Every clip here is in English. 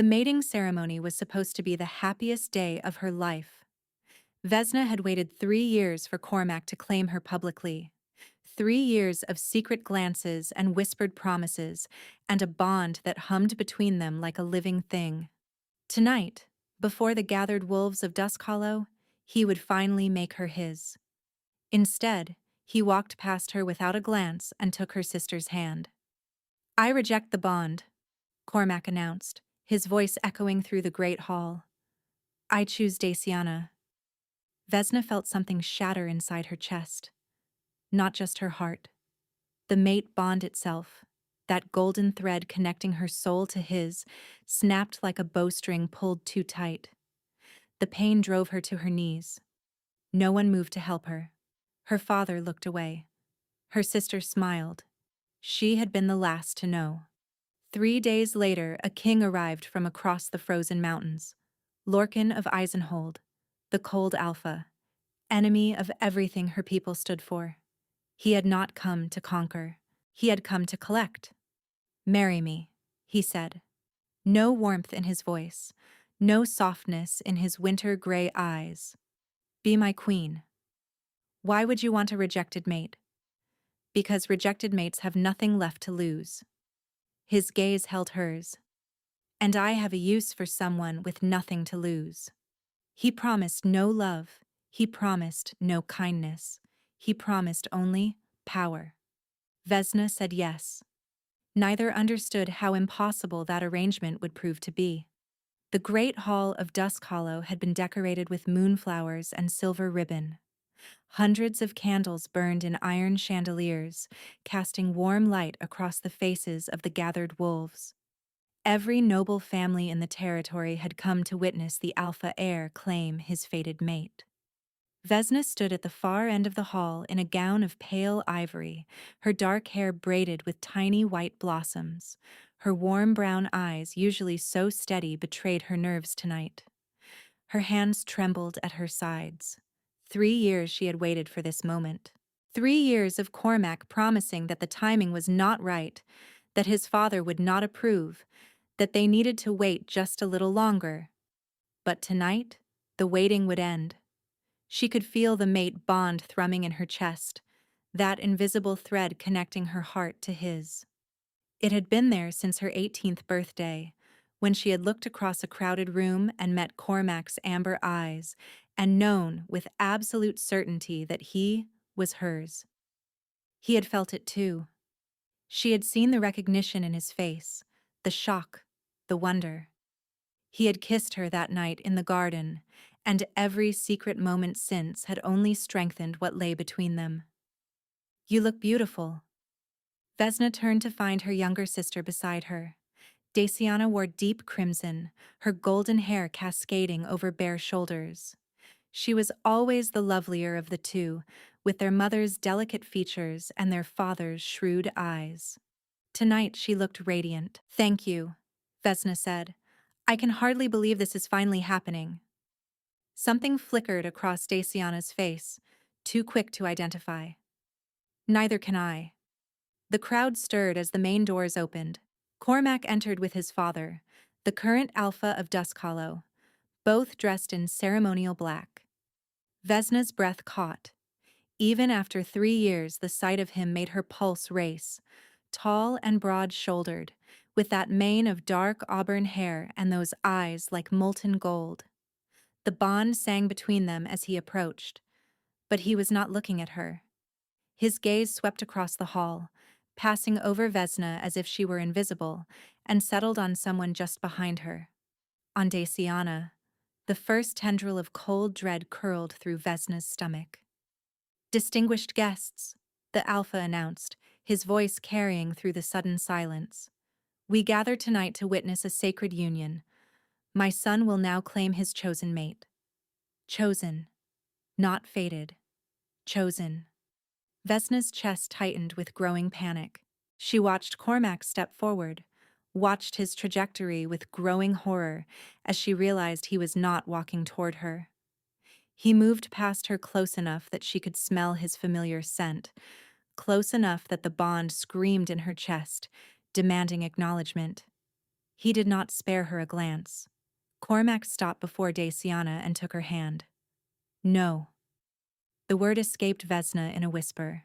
The mating ceremony was supposed to be the happiest day of her life. Vesna had waited 3 years for Cormac to claim her publicly. 3 years of secret glances and whispered promises, and a bond that hummed between them like a living thing. Tonight, before the gathered wolves of Dusk Hollow, he would finally make her his. Instead, he walked past her without a glance and took her sister's hand. "I reject the bond," Cormac announced, his voice echoing through the great hall. "I choose Daciana." Vesna felt something shatter inside her chest. Not just her heart. The mate bond itself, that golden thread connecting her soul to his, snapped like a bowstring pulled too tight. The pain drove her to her knees. No one moved to help her. Her father looked away. Her sister smiled. She had been the last to know. 3 days later, a king arrived from across the frozen mountains. Lorcan of Eisenhold, the cold alpha, enemy of everything her people stood for. He had not come to conquer. He had come to collect. "Marry me," he said. No warmth in his voice, no softness in his winter-gray eyes. "Be my queen." "Why would you want a rejected mate?" "Because rejected mates have nothing left to lose." His gaze held hers. "And I have a use for someone with nothing to lose." He promised no love. He promised no kindness. He promised only power. Vesna said yes. Neither understood how impossible that arrangement would prove to be. The great hall of Dusk Hollow had been decorated with moonflowers and silver ribbon. Hundreds of candles burned in iron chandeliers, casting warm light across the faces of the gathered wolves. Every noble family in the territory had come to witness the alpha heir claim his fated mate. Vesna stood at the far end of the hall in a gown of pale ivory, her dark hair braided with tiny white blossoms. Her warm brown eyes, usually so steady, betrayed her nerves tonight. Her hands trembled at her sides. 3 years she had waited for this moment. 3 years of Cormac promising that the timing was not right, that his father would not approve, that they needed to wait just a little longer. But tonight, the waiting would end. She could feel the mate bond thrumming in her chest, that invisible thread connecting her heart to his. It had been there since her 18th birthday, when she had looked across a crowded room and met Cormac's amber eyes, and known with absolute certainty that he was hers. He had felt it too. She had seen the recognition in his face, the shock, the wonder. He had kissed her that night in the garden, and every secret moment since had only strengthened what lay between them. "You look beautiful." Vesna turned to find her younger sister beside her. Daciana wore deep crimson, her golden hair cascading over bare shoulders. She was always the lovelier of the two, with their mother's delicate features and their father's shrewd eyes. Tonight she looked radiant. "Thank you," Vesna said. "I can hardly believe this is finally happening." Something flickered across Daciana's face, too quick to identify. "Neither can I." The crowd stirred as the main doors opened. Cormac entered with his father, the current alpha of Dusk Hollow, both dressed in ceremonial black. Vesna's breath caught. Even after 3 years, the sight of him made her pulse race. Tall and broad-shouldered, with that mane of dark auburn hair and those eyes like molten gold. The bond sang between them as he approached, but he was not looking at her. His gaze swept across the hall, passing over Vesna as if she were invisible, and settled on someone just behind her. On Daciana. The first tendril of cold dread curled through Vesna's stomach. "Distinguished guests," the alpha announced, his voice carrying through the sudden silence. "We gather tonight to witness a sacred union. My son will now claim his chosen mate." Chosen. Not fated. Chosen. Vesna's chest tightened with growing panic. She watched Cormac step forward, watched his trajectory with growing horror as she realized he was not walking toward her. He moved past her close enough that she could smell his familiar scent, close enough that the bond screamed in her chest, demanding acknowledgement. He did not spare her a glance. Cormac stopped before Daciana and took her hand. No. The word escaped Vesna in a whisper.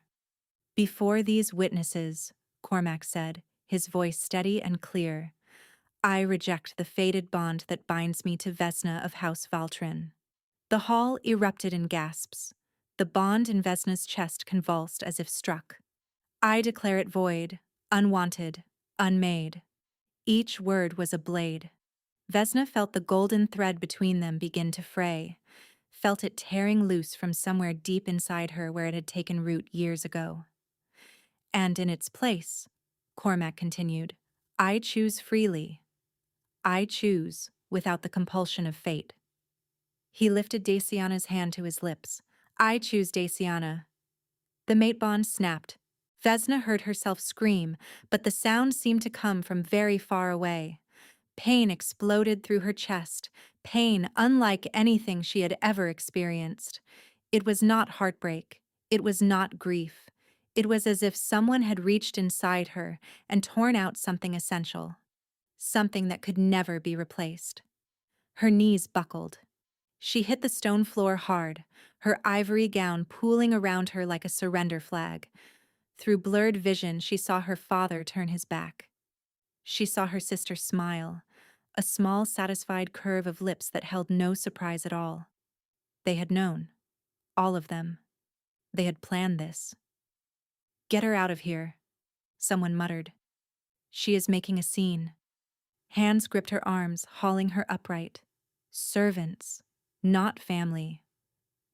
Before these witnesses, Cormac said, his voice steady and clear, I reject the fated bond that binds me to Vesna of House Valtrin. The hall erupted in gasps. The bond in Vesna's chest convulsed as if struck. I declare it void, unwanted, unmade. Each word was a blade. Vesna felt the golden thread between them begin to fray, felt it tearing loose from somewhere deep inside her where it had taken root years ago. And in its place, Cormac continued, I choose freely. I choose without the compulsion of fate. He lifted Daciana's hand to his lips. I choose Daciana. The mate bond snapped. Vesna heard herself scream, but the sound seemed to come from very far away. Pain exploded through her chest, pain unlike anything she had ever experienced. It was not heartbreak. It was not grief. It was as if someone had reached inside her and torn out something essential, something that could never be replaced. Her knees buckled. She hit the stone floor hard, her ivory gown pooling around her like a surrender flag. Through blurred vision, she saw her father turn his back. She saw her sister smile, a small, satisfied curve of lips that held no surprise at all. They had known. All of them. They had planned this. Get her out of here, someone muttered. She is making a scene. Hands gripped her arms, hauling her upright. Servants, not family.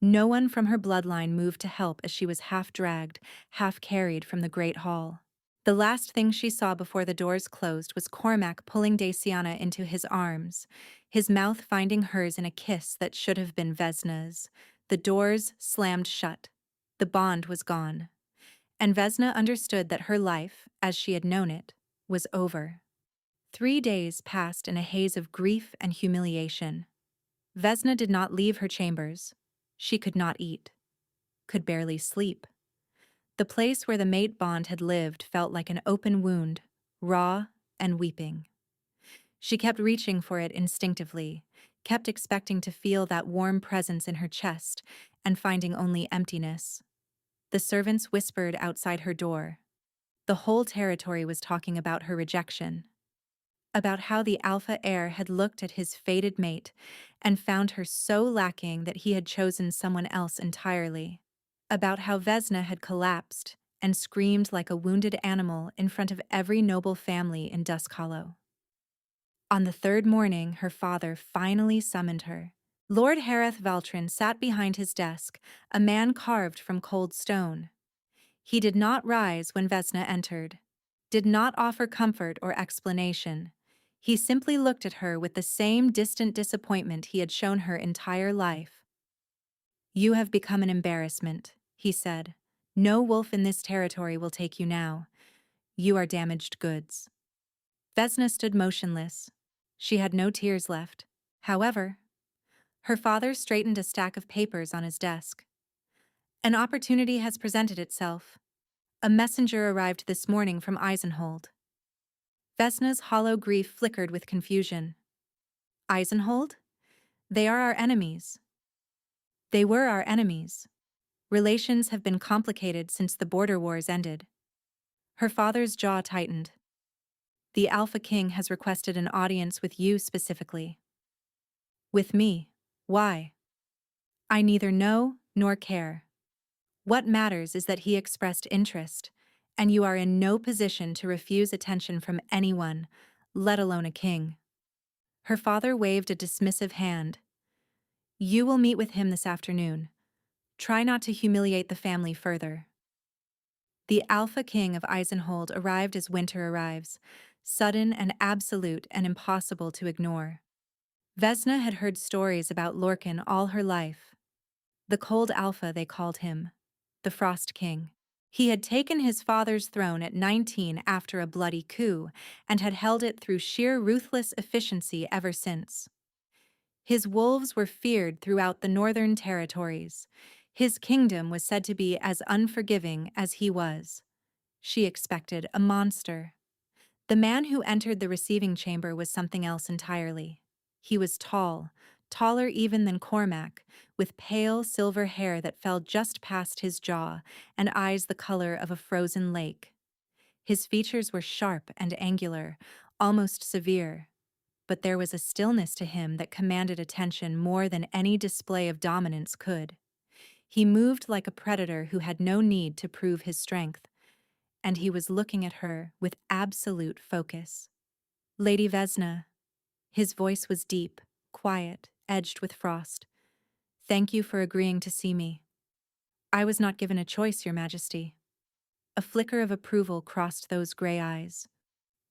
No one from her bloodline moved to help as she was half dragged, half carried from the great hall. The last thing she saw before the doors closed was Cormac pulling Daciana into his arms, his mouth finding hers in a kiss that should have been Vesna's. The doors slammed shut. The bond was gone. And Vesna understood that her life, as she had known it, was over. 3 days passed in a haze of grief and humiliation. Vesna did not leave her chambers. She could not eat, could barely sleep. The place where the mate bond had lived felt like an open wound, raw and weeping. She kept reaching for it instinctively, kept expecting to feel that warm presence in her chest, and finding only emptiness. The servants whispered outside her door. The whole territory was talking about her rejection, about how the alpha heir had looked at his fated mate and found her so lacking that he had chosen someone else entirely, about how Vesna had collapsed and screamed like a wounded animal in front of every noble family in Dusk Hollow. On the 3rd morning, her father finally summoned her. Lord Hareth Valtrin sat behind his desk, a man carved from cold stone. He did not rise when Vesna entered, did not offer comfort or explanation. He simply looked at her with the same distant disappointment he had shown her entire life. You have become an embarrassment, he said. No wolf in this territory will take you now. You are damaged goods. Vesna stood motionless. She had no tears left. However, her father straightened a stack of papers on his desk. An opportunity has presented itself. A messenger arrived this morning from Eisenhold. Vesna's hollow grief flickered with confusion. Eisenhold? They are our enemies. They were our enemies. Relations have been complicated since the border wars ended. Her father's jaw tightened. The Alpha King has requested an audience with you specifically. With me. Why? I neither know nor care. What matters is that he expressed interest, and you are in no position to refuse attention from anyone, let alone a king. Her father waved a dismissive hand. You will meet with him this afternoon. Try not to humiliate the family further. The Alpha King of Eisenhold arrived as winter arrives, sudden and absolute and impossible to ignore. Vesna had heard stories about Lorcan all her life. The Cold Alpha, they called him. The Frost King. He had taken his father's throne at 19 after a bloody coup and had held it through sheer ruthless efficiency ever since. His wolves were feared throughout the northern territories. His kingdom was said to be as unforgiving as he was. She expected a monster. The man who entered the receiving chamber was something else entirely. He was tall, taller even than Cormac, with pale silver hair that fell just past his jaw and eyes the color of a frozen lake. His features were sharp and angular, almost severe, but there was a stillness to him that commanded attention more than any display of dominance could. He moved like a predator who had no need to prove his strength, and he was looking at her with absolute focus. Lady Vesna. His voice was deep, quiet, edged with frost. Thank you for agreeing to see me. I was not given a choice, Your Majesty. A flicker of approval crossed those gray eyes.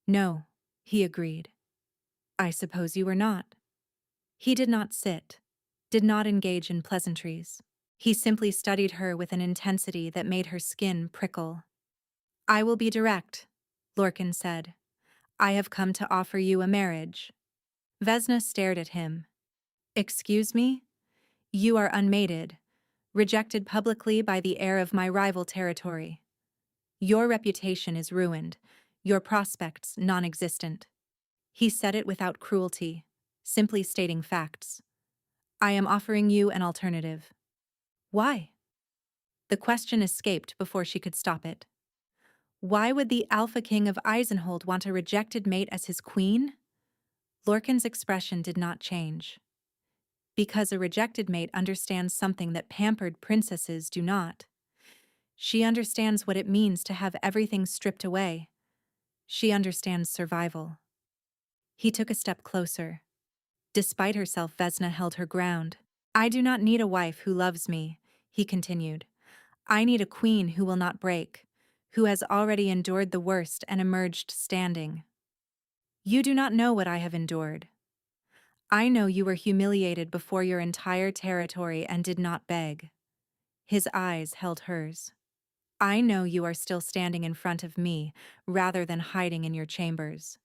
No, he agreed. I suppose you were not. He did not sit, did not engage in pleasantries. He simply studied her with an intensity that made her skin prickle. I will be direct, Lorcan said. I have come to offer you a marriage. Vesna stared at him. Excuse me? You are unmated, rejected publicly by the heir of my rival territory. Your reputation is ruined, your prospects non-existent. He said it without cruelty, simply stating facts. I am offering you an alternative. Why? The question escaped before she could stop it. Why would the Alpha King of Eisenhold want a rejected mate as his queen? Lorcan's expression did not change. Because a rejected mate understands something that pampered princesses do not. She understands what it means to have everything stripped away. She understands survival. He took a step closer. Despite herself, Vesna held her ground. I do not need a wife who loves me, he continued. I need a queen who will not break, who has already endured the worst and emerged standing. You do not know what I have endured. I know you were humiliated before your entire territory and did not beg. His eyes held hers. I know you are still standing in front of me, rather than hiding in your chambers.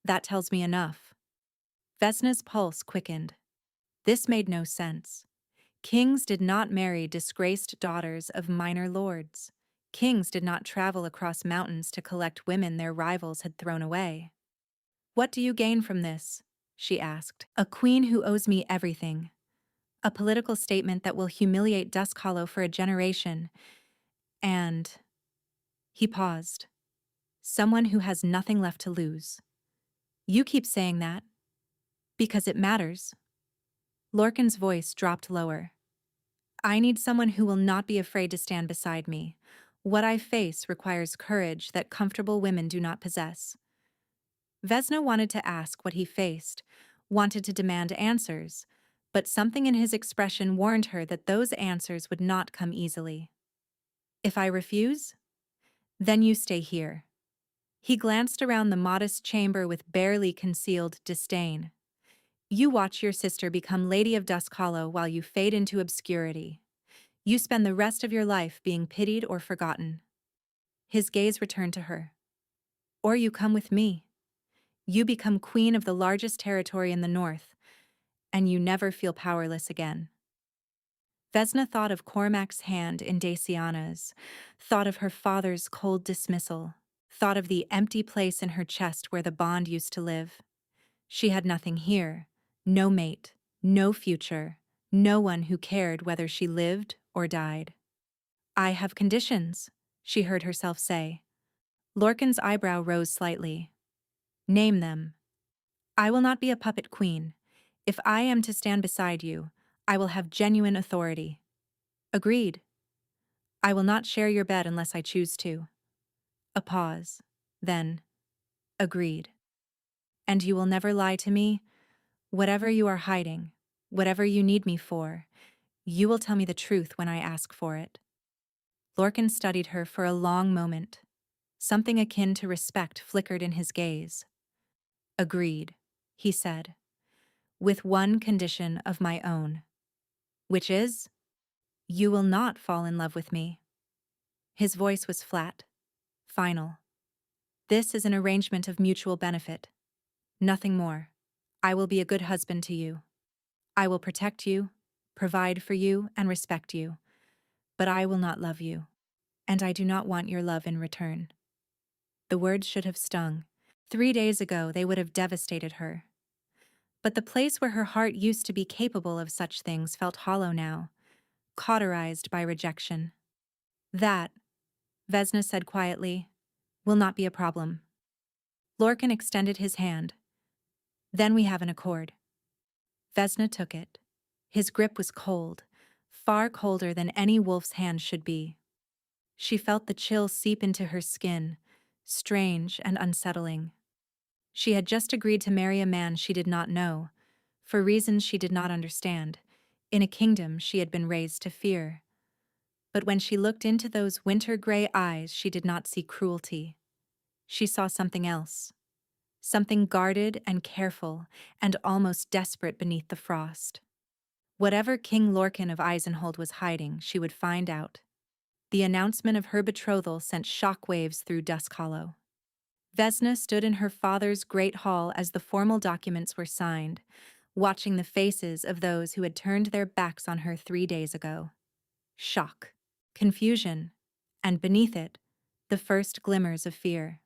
That tells me enough. Vesna's pulse quickened. This made no sense. Kings did not marry disgraced daughters of minor lords. Kings did not travel across mountains to collect women their rivals had thrown away. What do you gain from this? She asked. A queen who owes me everything. A political statement that will humiliate Dusk Hollow for a generation. And... He paused. Someone who has nothing left to lose. You keep saying that. Because it matters. Lorcan's voice dropped lower. I need someone who will not be afraid to stand beside me. What I face requires courage that comfortable women do not possess. Vesna wanted to ask what he faced, wanted to demand answers, but something in his expression warned her that those answers would not come easily. If I refuse? Then you stay here. He glanced around the modest chamber with barely concealed disdain. You watch your sister become Lady of Dusk Hollow while you fade into obscurity. You spend the rest of your life being pitied or forgotten. His gaze returned to her. Or you come with me. You become queen of the largest territory in the north, and you never feel powerless again. Vesna thought of Cormac's hand in Daciana's, thought of her father's cold dismissal, thought of the empty place in her chest where the bond used to live. She had nothing here, no mate, no future, no one who cared whether she lived or died. I have conditions, she heard herself say. Lorcan's eyebrow rose slightly. Name them. I will not be a puppet queen. If I am to stand beside you, I will have genuine authority. Agreed. I will not share your bed unless I choose to. A pause. Then, agreed. And you will never lie to me? Whatever you are hiding, whatever you need me for, you will tell me the truth when I ask for it. Lorcan studied her for a long moment. Something akin to respect flickered in his gaze. Agreed, he said, with one condition of my own. Which is? You will not fall in love with me. His voice was flat, final. This is an arrangement of mutual benefit. Nothing more. I will be a good husband to you. I will protect you, provide for you, and respect you. But I will not love you. And I do not want your love in return. The words should have stung. 3 days ago, they would have devastated her. But the place where her heart used to be capable of such things felt hollow now, cauterized by rejection. That, Vesna said quietly, will not be a problem. Lorcan extended his hand. Then we have an accord. Vesna took it. His grip was cold, far colder than any wolf's hand should be. She felt the chill seep into her skin, strange and unsettling. She had just agreed to marry a man she did not know, for reasons she did not understand, in a kingdom she had been raised to fear. But when she looked into those winter-gray eyes, she did not see cruelty. She saw something else. Something guarded and careful and almost desperate beneath the frost. Whatever King Lorcan of Eisenhold was hiding, she would find out. The announcement of her betrothal sent shockwaves through Dusk Hollow. Vesna stood in her father's great hall as the formal documents were signed, watching the faces of those who had turned their backs on her 3 days ago. Shock, confusion, and beneath it, the first glimmers of fear.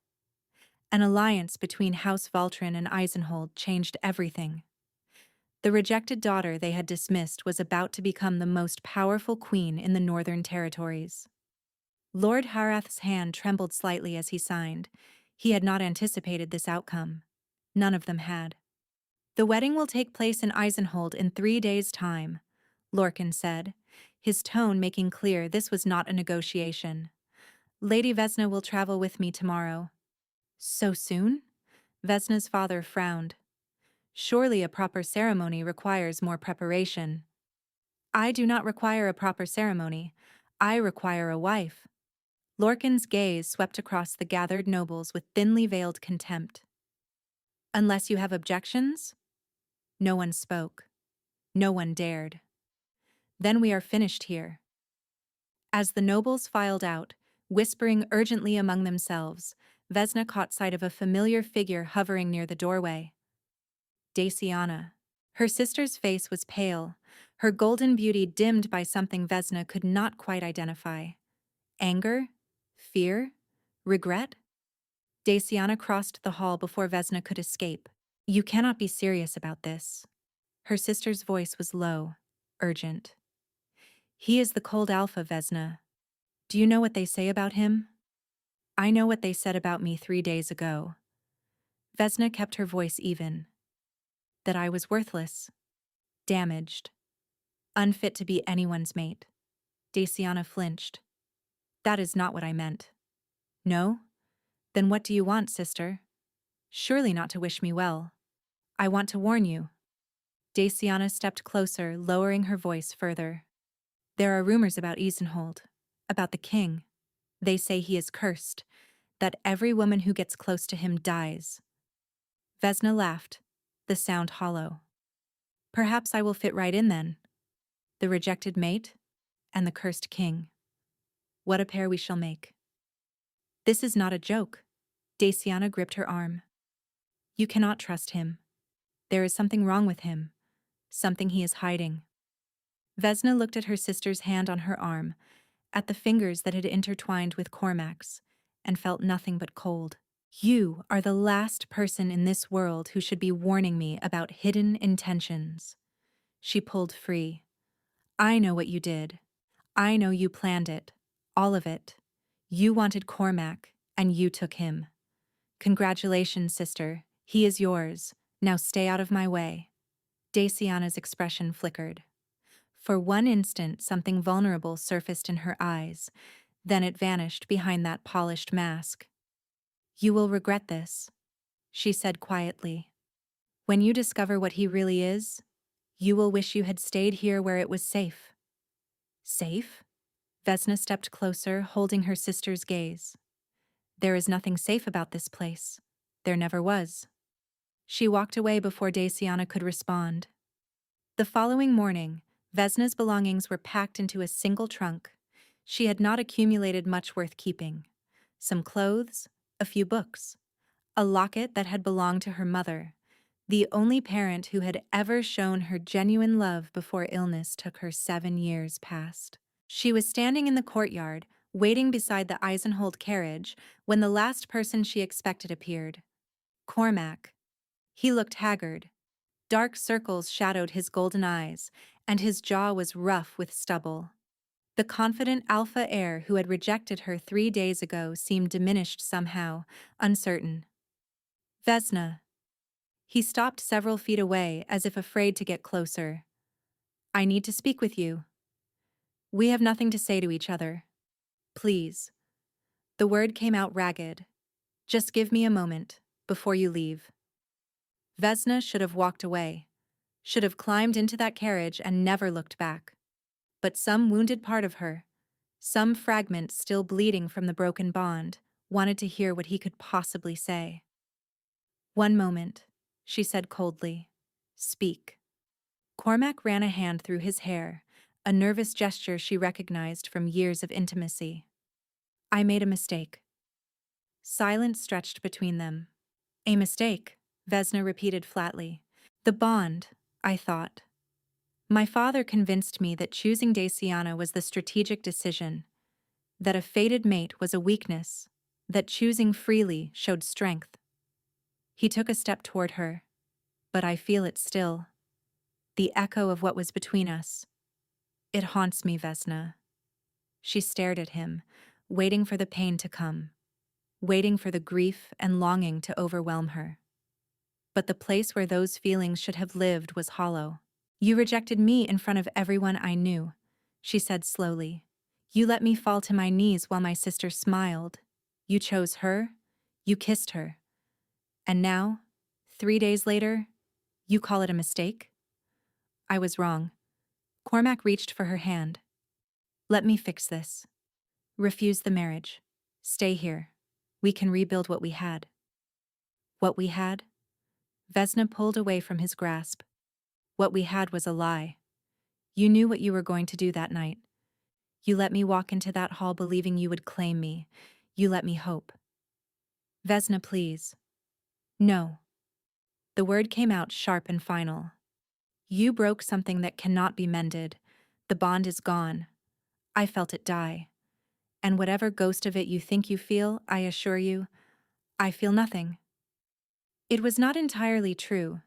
An alliance between House Valtrin and Eisenhold changed everything. The rejected daughter they had dismissed was about to become the most powerful queen in the Northern Territories. Lord Harath's hand trembled slightly as he signed. He had not anticipated this outcome. None of them had. The wedding will take place in Eisenhold in 3 days' time, Lorcan said, his tone making clear this was not a negotiation. Lady Vesna will travel with me tomorrow. So soon? Vesna's father frowned. Surely a proper ceremony requires more preparation. I do not require a proper ceremony. I require a wife. Lorcan's gaze swept across the gathered nobles with thinly veiled contempt. Unless you have objections? No one spoke. No one dared. Then we are finished here. As the nobles filed out, whispering urgently among themselves, Vesna caught sight of a familiar figure hovering near the doorway. Daciana. Her sister's face was pale, her golden beauty dimmed by something Vesna could not quite identify. Anger? Fear? Regret? Daciana crossed the hall before Vesna could escape. You cannot be serious about this. Her sister's voice was low, urgent. He is the cold alpha, Vesna. Do you know what they say about him? I know what they said about me 3 days ago. Vesna kept her voice even. That I was worthless, damaged, unfit to be anyone's mate. Daciana flinched. That is not what I meant. No? Then what do you want, sister? Surely not to wish me well. I want to warn you. Daciana stepped closer, lowering her voice further. There are rumors about Eisenhold, about the king. They say he is cursed, that every woman who gets close to him dies. Vesna laughed, the sound hollow. Perhaps I will fit right in then. The rejected mate and the cursed king. What a pair we shall make. This is not a joke. Daciana gripped her arm. You cannot trust him. There is something wrong with him, something he is hiding. Vesna looked at her sister's hand on her arm, at the fingers that had intertwined with Cormac's, and felt nothing but cold. You are the last person in this world who should be warning me about hidden intentions. She pulled free. I know what you did. I know you planned it. All of it. You wanted Cormac, and you took him. Congratulations, sister. He is yours. Now stay out of my way. Daciana's expression flickered. For one instant, something vulnerable surfaced in her eyes, then it vanished behind that polished mask. You will regret this, she said quietly. When you discover what he really is, you will wish you had stayed here where it was safe. Safe? Vesna stepped closer, holding her sister's gaze. There is nothing safe about this place. There never was. She walked away before Daciana could respond. The following morning, Vesna's belongings were packed into a single trunk. She had not accumulated much worth keeping. Some clothes, a few books, a locket that had belonged to her mother, the only parent who had ever shown her genuine love before illness took her 7 years past. She was standing in the courtyard, waiting beside the Eisenhold carriage, when the last person she expected appeared. Cormac. He looked haggard. Dark circles shadowed his golden eyes, and his jaw was rough with stubble. The confident alpha heir who had rejected her 3 days ago seemed diminished somehow, uncertain. Vesna. He stopped several feet away as if afraid to get closer. I need to speak with you. We have nothing to say to each other. Please. The word came out ragged. Just give me a moment, before you leave. Vesna should have walked away, should have climbed into that carriage and never looked back. But some wounded part of her, some fragment still bleeding from the broken bond, wanted to hear what he could possibly say. One moment, she said coldly. Speak. Cormac ran a hand through his hair, a nervous gesture she recognized from years of intimacy. I made a mistake. Silence stretched between them. A mistake, Vesna repeated flatly. The bond, I thought. My father convinced me that choosing Daciana was the strategic decision, that a fated mate was a weakness, that choosing freely showed strength. He took a step toward her, but I feel it still. The echo of what was between us. It haunts me, Vesna. She stared at him, waiting for the pain to come, waiting for the grief and longing to overwhelm her. But the place where those feelings should have lived was hollow. You rejected me in front of everyone I knew, she said slowly. You let me fall to my knees while my sister smiled. You chose her, you kissed her. And now, 3 days later, you call it a mistake? I was wrong. Cormac reached for her hand. Let me fix this. Refuse the marriage. Stay here. We can rebuild what we had. What we had? Vesna pulled away from his grasp. What we had was a lie. You knew what you were going to do that night. You let me walk into that hall believing you would claim me. You let me hope. Vesna, please. No. The word came out sharp and final. You broke something that cannot be mended. The bond is gone. I felt it die. And whatever ghost of it you think you feel, I assure you, I feel nothing. It was not entirely true.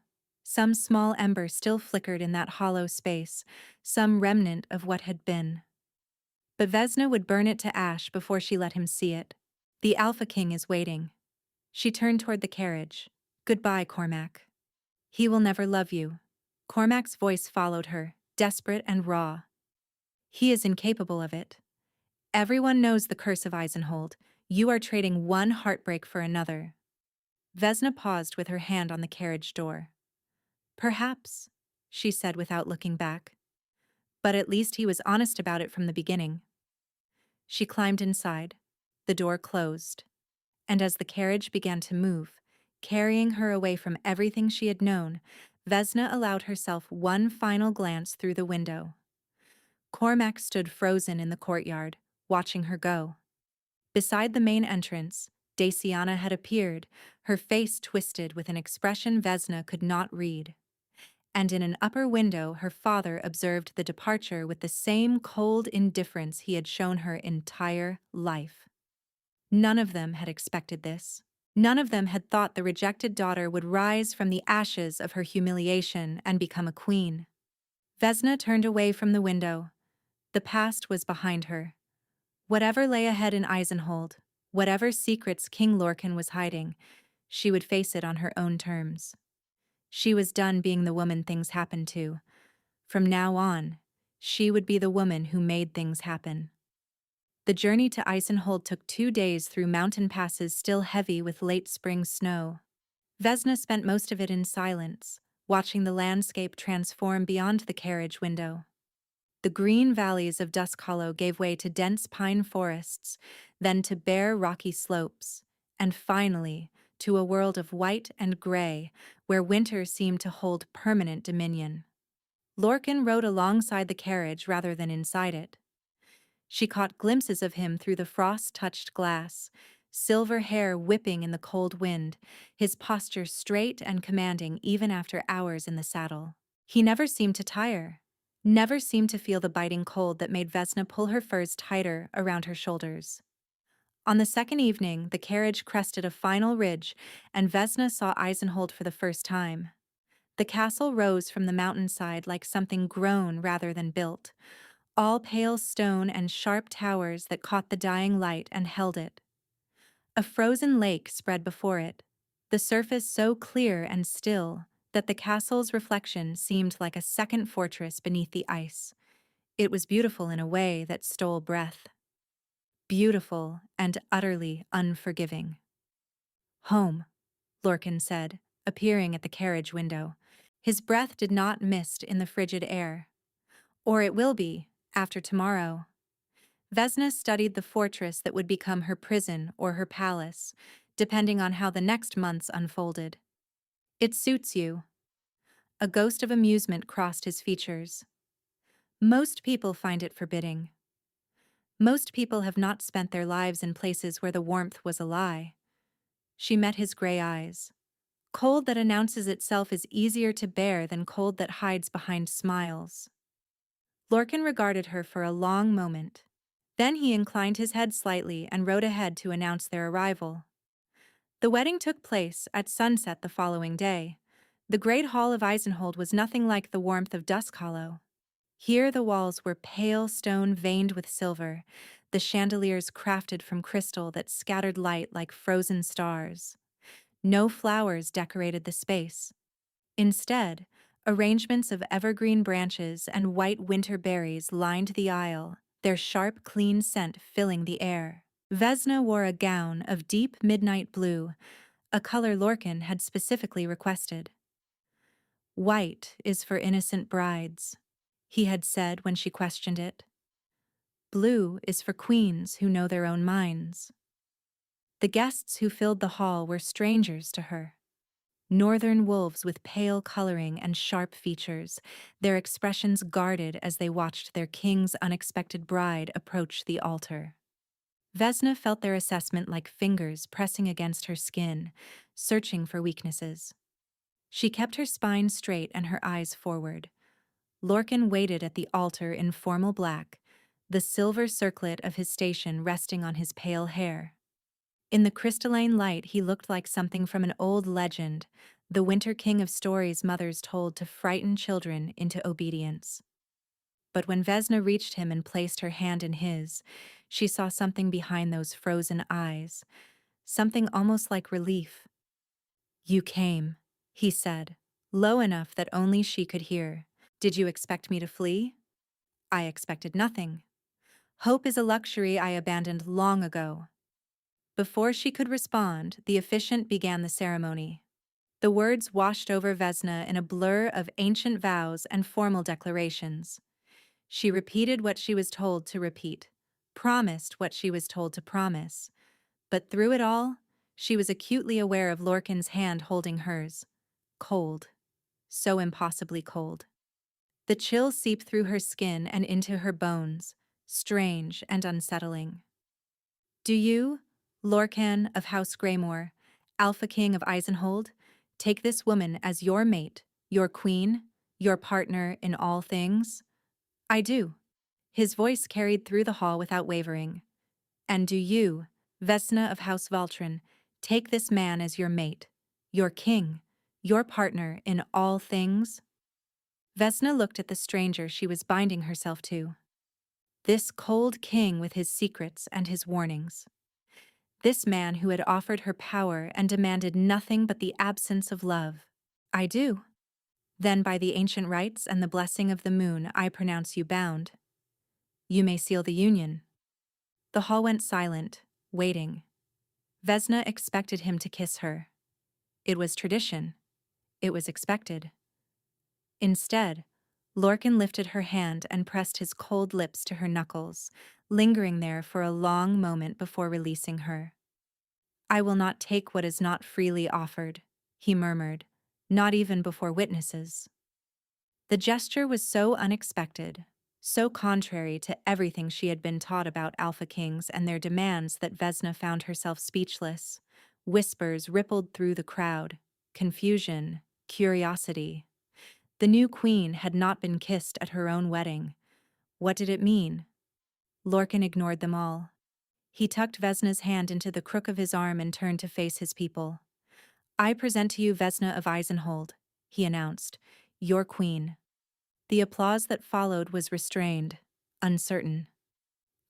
Some small ember still flickered in that hollow space, some remnant of what had been. But Vesna would burn it to ash before she let him see it. The Alpha King is waiting. She turned toward the carriage. Goodbye, Cormac. He will never love you. Cormac's voice followed her, desperate and raw. He is incapable of it. Everyone knows the curse of Eisenhold. You are trading one heartbreak for another. Vesna paused with her hand on the carriage door. Perhaps, she said without looking back. But at least he was honest about it from the beginning. She climbed inside. The door closed. And as the carriage began to move, carrying her away from everything she had known, Vesna allowed herself one final glance through the window. Cormac stood frozen in the courtyard, watching her go. Beside the main entrance, Daciana had appeared, her face twisted with an expression Vesna could not read. And in an upper window her father observed the departure with the same cold indifference he had shown her entire life. None of them had expected this. None of them had thought the rejected daughter would rise from the ashes of her humiliation and become a queen. Vesna turned away from the window. The past was behind her. Whatever lay ahead in Eisenhold, whatever secrets King Lorcan was hiding, she would face it on her own terms. She was done being the woman things happened to. From now on, she would be the woman who made things happen. The journey to Eisenhold took 2 days through mountain passes still heavy with late spring snow. Vesna spent most of it in silence, watching the landscape transform beyond the carriage window. The green valleys of Dusk Hollow gave way to dense pine forests, then to bare rocky slopes, and finally to a world of white and gray where winter seemed to hold permanent dominion. Lorcan rode alongside the carriage rather than inside it. She caught glimpses of him through the frost-touched glass, silver hair whipping in the cold wind, his posture straight and commanding even after hours in the saddle. He never seemed to tire, never seemed to feel the biting cold that made Vesna pull her furs tighter around her shoulders. On the second evening, the carriage crested a final ridge, and Vesna saw Eisenhold for the first time. The castle rose from the mountainside like something grown rather than built, all pale stone and sharp towers that caught the dying light and held it. A frozen lake spread before it, the surface so clear and still that the castle's reflection seemed like a second fortress beneath the ice. It was beautiful in a way that stole breath. Beautiful and utterly unforgiving. "Home," Lorcan said, appearing at the carriage window. His breath did not mist in the frigid air. "Or it will be, after tomorrow." Vesna studied the fortress that would become her prison or her palace, depending on how the next months unfolded. "It suits you." A ghost of amusement crossed his features. "Most people find it forbidding. Most people have not spent their lives in places where the warmth was a lie." She met his gray eyes. Cold that announces itself is easier to bear than cold that hides behind smiles. Lorcan regarded her for a long moment. Then he inclined his head slightly and rode ahead to announce their arrival. The wedding took place at sunset the following day. The great hall of Eisenhold was nothing like the warmth of Dusk Hollow. Here the walls were pale stone veined with silver, the chandeliers crafted from crystal that scattered light like frozen stars. No flowers decorated the space. Instead, arrangements of evergreen branches and white winter berries lined the aisle, their sharp, clean scent filling the air. Vesna wore a gown of deep midnight blue, a color Lorcan had specifically requested. "White is for innocent brides," he had said when she questioned it. "Blue is for queens who know their own minds." The guests who filled the hall were strangers to her. Northern wolves with pale coloring and sharp features, their expressions guarded as they watched their king's unexpected bride approach the altar. Vesna felt their assessment like fingers pressing against her skin, searching for weaknesses. She kept her spine straight and her eyes forward. Lorcan waited at the altar in formal black, the silver circlet of his station resting on his pale hair. In the crystalline light, he looked like something from an old legend, the winter king of stories mothers told to frighten children into obedience. But when Vesna reached him and placed her hand in his, she saw something behind those frozen eyes, something almost like relief. "You came," he said, low enough that only she could hear. "Did you expect me to flee?" "I expected nothing. Hope is a luxury I abandoned long ago." Before she could respond, the officiant began the ceremony. The words washed over Vesna in a blur of ancient vows and formal declarations. She repeated what she was told to repeat, promised what she was told to promise. But through it all, she was acutely aware of Lorcan's hand holding hers. Cold. So impossibly cold. The chill seeped through her skin and into her bones, strange and unsettling. "Do you, Lorcan of House Greymore, Alpha King of Eisenhold, take this woman as your mate, your queen, your partner in all things?" "I do." His voice carried through the hall without wavering. "And do you, Vesna of House Valtrin, take this man as your mate, your king, your partner in all things?" Vesna looked at the stranger she was binding herself to. This cold king with his secrets and his warnings. This man who had offered her power and demanded nothing but the absence of love. "I do." "Then by the ancient rites and the blessing of the moon, I pronounce you bound. You may seal the union." The hall went silent, waiting. Vesna expected him to kiss her. It was tradition. It was expected. Instead, Lorcan lifted her hand and pressed his cold lips to her knuckles, lingering there for a long moment before releasing her. "I will not take what is not freely offered," he murmured, "not even before witnesses." The gesture was so unexpected, so contrary to everything she had been taught about Alpha Kings and their demands that Vesna found herself speechless. Whispers rippled through the crowd, confusion, curiosity. The new queen had not been kissed at her own wedding. What did it mean? Lorcan ignored them all. He tucked Vesna's hand into the crook of his arm and turned to face his people. "I present to you Vesna of Eisenhold," he announced, "your queen." The applause that followed was restrained, uncertain.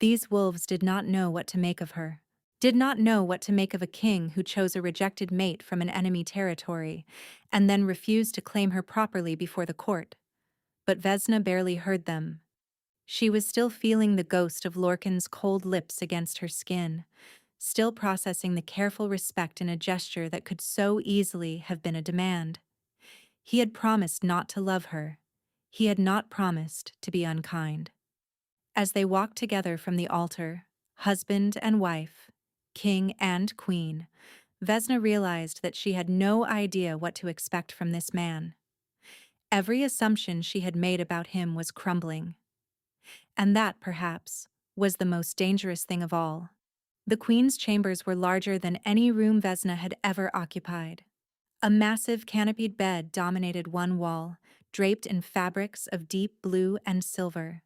These wolves did not know what to make of her. Did not know what to make of a king who chose a rejected mate from an enemy territory, and then refused to claim her properly before the court. But Vesna barely heard them. She was still feeling the ghost of Lorcan's cold lips against her skin, still processing the careful respect in a gesture that could so easily have been a demand. He had promised not to love her. He had not promised to be unkind. As they walked together from the altar, husband and wife, king and queen, Vesna realized that she had no idea what to expect from this man. Every assumption she had made about him was crumbling. And that, perhaps, was the most dangerous thing of all. The queen's chambers were larger than any room Vesna had ever occupied. A massive canopied bed dominated one wall, draped in fabrics of deep blue and silver.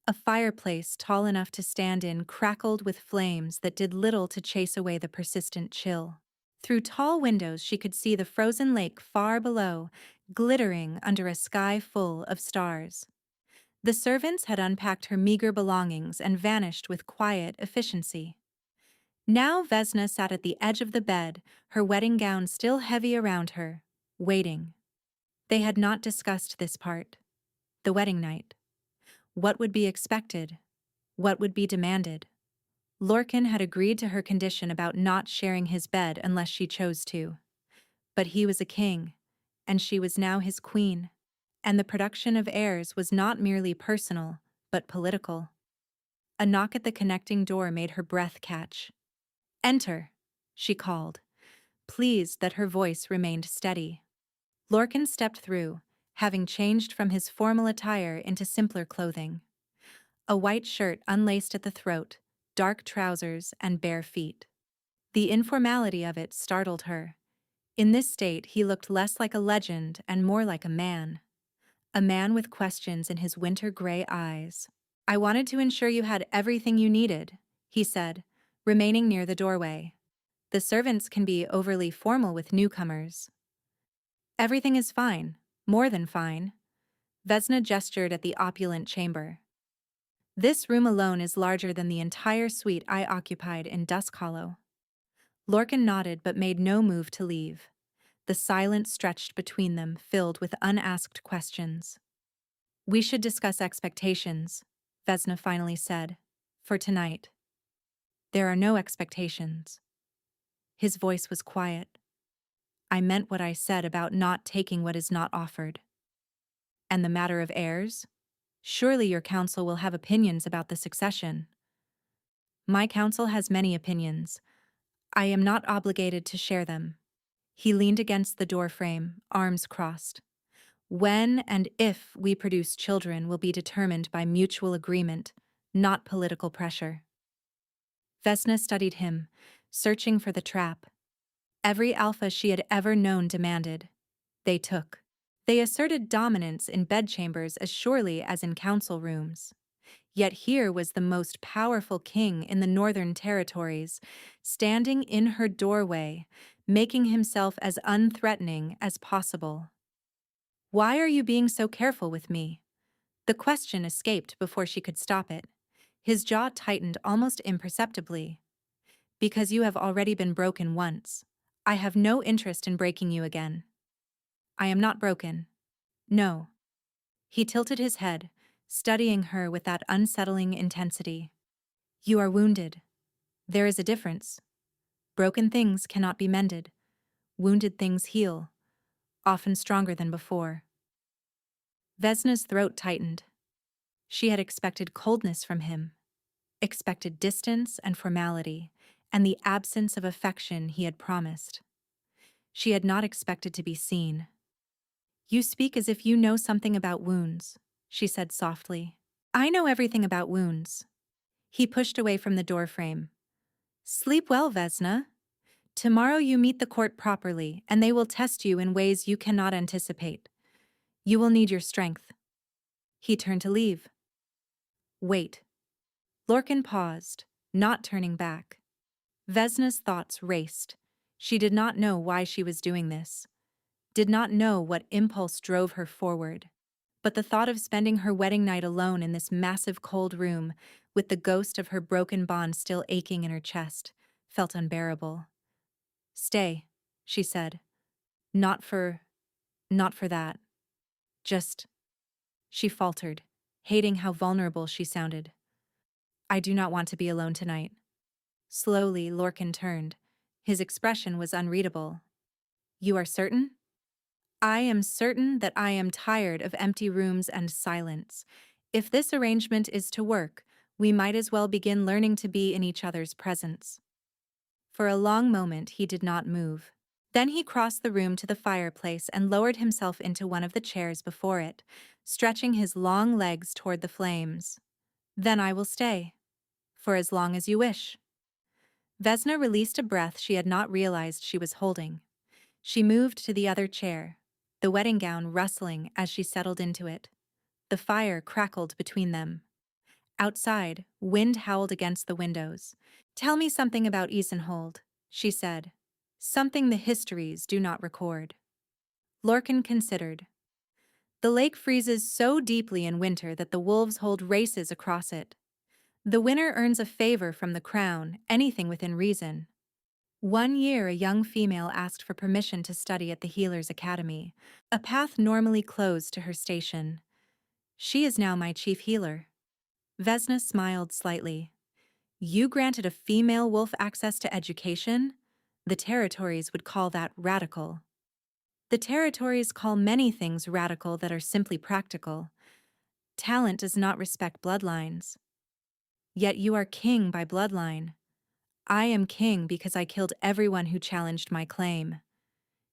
A fireplace tall enough to stand in crackled with flames that did little to chase away the persistent chill. Through tall windows she could see the frozen lake far below, glittering under a sky full of stars. The servants had unpacked her meager belongings and vanished with quiet efficiency. Now Vesna sat at the edge of the bed, her wedding gown still heavy around her, waiting. They had not discussed this part. The wedding night. What would be expected? What would be demanded? Lorcan had agreed to her condition about not sharing his bed unless she chose to. But he was a king, and she was now his queen, and the production of heirs was not merely personal, but political. A knock at the connecting door made her breath catch. "Enter," she called, pleased that her voice remained steady. Lorcan stepped through, having changed from his formal attire into simpler clothing. A white shirt unlaced at the throat, dark trousers, and bare feet. The informality of it startled her. In this state, he looked less like a legend and more like a man. A man with questions in his winter-gray eyes. "I wanted to ensure you had everything you needed," he said, remaining near the doorway. "The servants can be overly formal with newcomers." "Everything is fine, more than fine." Vesna gestured at the opulent chamber. "This room alone is larger than the entire suite I occupied in Dusk Hollow." Lorcan nodded but made no move to leave. The silence stretched between them, filled with unasked questions. "We should discuss expectations," Vesna finally said, "for tonight." "There are no expectations." His voice was quiet. "I meant what I said about not taking what is not offered." "And the matter of heirs? Surely your council will have opinions about the succession." "My council has many opinions. I am not obligated to share them." He leaned against the doorframe, arms crossed. "When and if we produce children will be determined by mutual agreement, not political pressure." Vesna studied him, searching for the trap. Every alpha she had ever known demanded. They took. They asserted dominance in bedchambers as surely as in council rooms. Yet here was the most powerful king in the northern territories, standing in her doorway, making himself as unthreatening as possible. "Why are you being so careful with me?" The question escaped before she could stop it. His jaw tightened almost imperceptibly. "Because you have already been broken once. I have no interest in breaking you again." "I am not broken." "No." He tilted his head, studying her with that unsettling intensity. "You are wounded. There is a difference. Broken things cannot be mended. Wounded things heal, often stronger than before." Vesna's throat tightened. She had expected coldness from him, expected distance and formality, and the absence of affection he had promised. She had not expected to be seen. "You speak as if you know something about wounds," she said softly. "I know everything about wounds." He pushed away from the doorframe. "Sleep well, Vesna. Tomorrow you meet the court properly, and they will test you in ways you cannot anticipate. You will need your strength." He turned to leave. "Wait." Lorcan paused, not turning back. Vesna's thoughts raced. She did not know why she was doing this, did not know what impulse drove her forward. But the thought of spending her wedding night alone in this massive cold room, with the ghost of her broken bond still aching in her chest, felt unbearable. "Stay," she said. Not for that. Just," she faltered, hating how vulnerable she sounded. "I do not want to be alone tonight." Slowly, Lorcan turned. His expression was unreadable. "You are certain?" "I am certain that I am tired of empty rooms and silence. If this arrangement is to work, we might as well begin learning to be in each other's presence." For a long moment he did not move. Then he crossed the room to the fireplace and lowered himself into one of the chairs before it, stretching his long legs toward the flames. "Then I will stay. For as long as you wish." Vesna released a breath she had not realized she was holding. She moved to the other chair, the wedding gown rustling as she settled into it. The fire crackled between them. Outside, wind howled against the windows. "Tell me something about Eisenhold," she said. "Something the histories do not record." Lorcan considered. "The lake freezes so deeply in winter that the wolves hold races across it. The winner earns a favor from the crown, anything within reason. One year a young female asked for permission to study at the Healer's Academy, a path normally closed to her station. She is now my chief healer." Vesna smiled slightly. "You granted a female wolf access to education? The territories would call that radical." "The territories call many things radical that are simply practical. Talent does not respect bloodlines. Yet you are king by bloodline. I am king because I killed everyone who challenged my claim."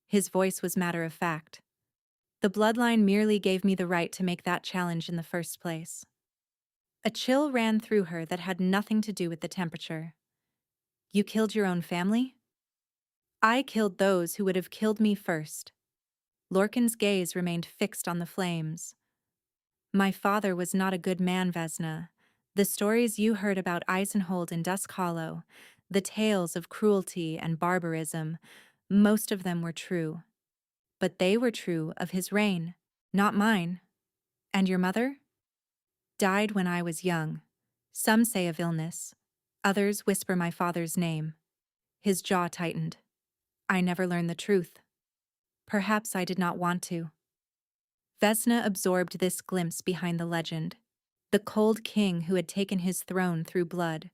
His voice was matter of fact. "The bloodline merely gave me the right to make that challenge in the first place." A chill ran through her that had nothing to do with the temperature. "You killed your own family?" "I killed those who would have killed me first." Lorcan's gaze remained fixed on the flames. "My father was not a good man, Vesna. The stories you heard about Eisenhold in Dusk Hollow, the tales of cruelty and barbarism, most of them were true. But they were true of his reign, not mine." "And your mother?" "Died when I was young. Some say of illness. Others whisper my father's name." His jaw tightened. "I never learned the truth. Perhaps I did not want to." Vesna absorbed this glimpse behind the legend. The cold king who had taken his throne through blood.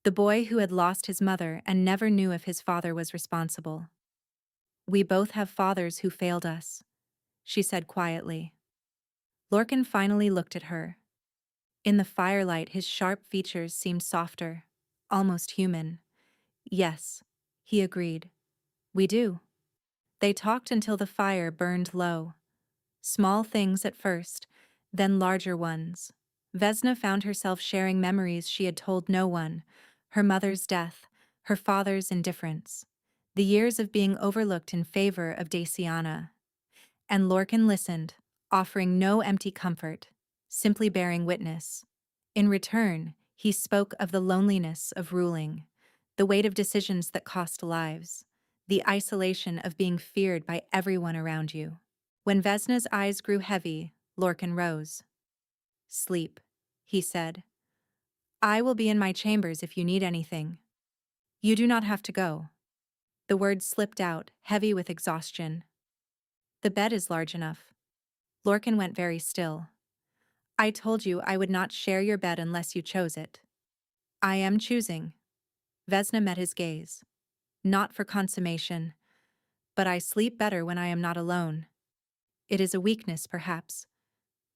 The boy who had lost his mother and never knew if his father was responsible. "We both have fathers who failed us," she said quietly. Lorcan finally looked at her. In the firelight, his sharp features seemed softer, almost human. "Yes," he agreed. "We do." They talked until the fire burned low. Small things at first, then larger ones. Vesna found herself sharing memories she had told no one: her mother's death, her father's indifference, the years of being overlooked in favor of Daciana. And Lorcan listened, offering no empty comfort, simply bearing witness. In return, he spoke of the loneliness of ruling, the weight of decisions that cost lives, the isolation of being feared by everyone around you. When Vesna's eyes grew heavy, Lorcan rose. "Sleep," he said. "I will be in my chambers if you need anything. You do not have to go." The words slipped out, heavy with exhaustion. "The bed is large enough." Lorcan went very still. "I told you I would not share your bed unless you chose it." "I am choosing." Vesna met his gaze. "Not for consummation. But I sleep better when I am not alone. It is a weakness, perhaps.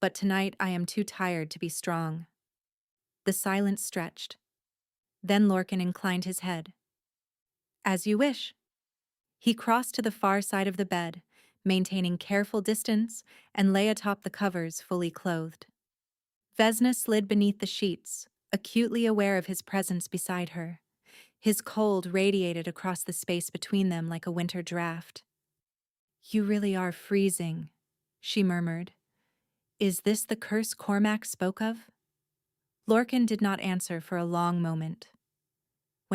But tonight I am too tired to be strong." The silence stretched. Then Lorcan inclined his head. "As you wish." He crossed to the far side of the bed, maintaining careful distance, and lay atop the covers fully clothed. Vesna slid beneath the sheets, acutely aware of his presence beside her. His cold radiated across the space between them like a winter draft. "You really are freezing," she murmured. "Is this the curse Cormac spoke of?" Lorcan did not answer for a long moment.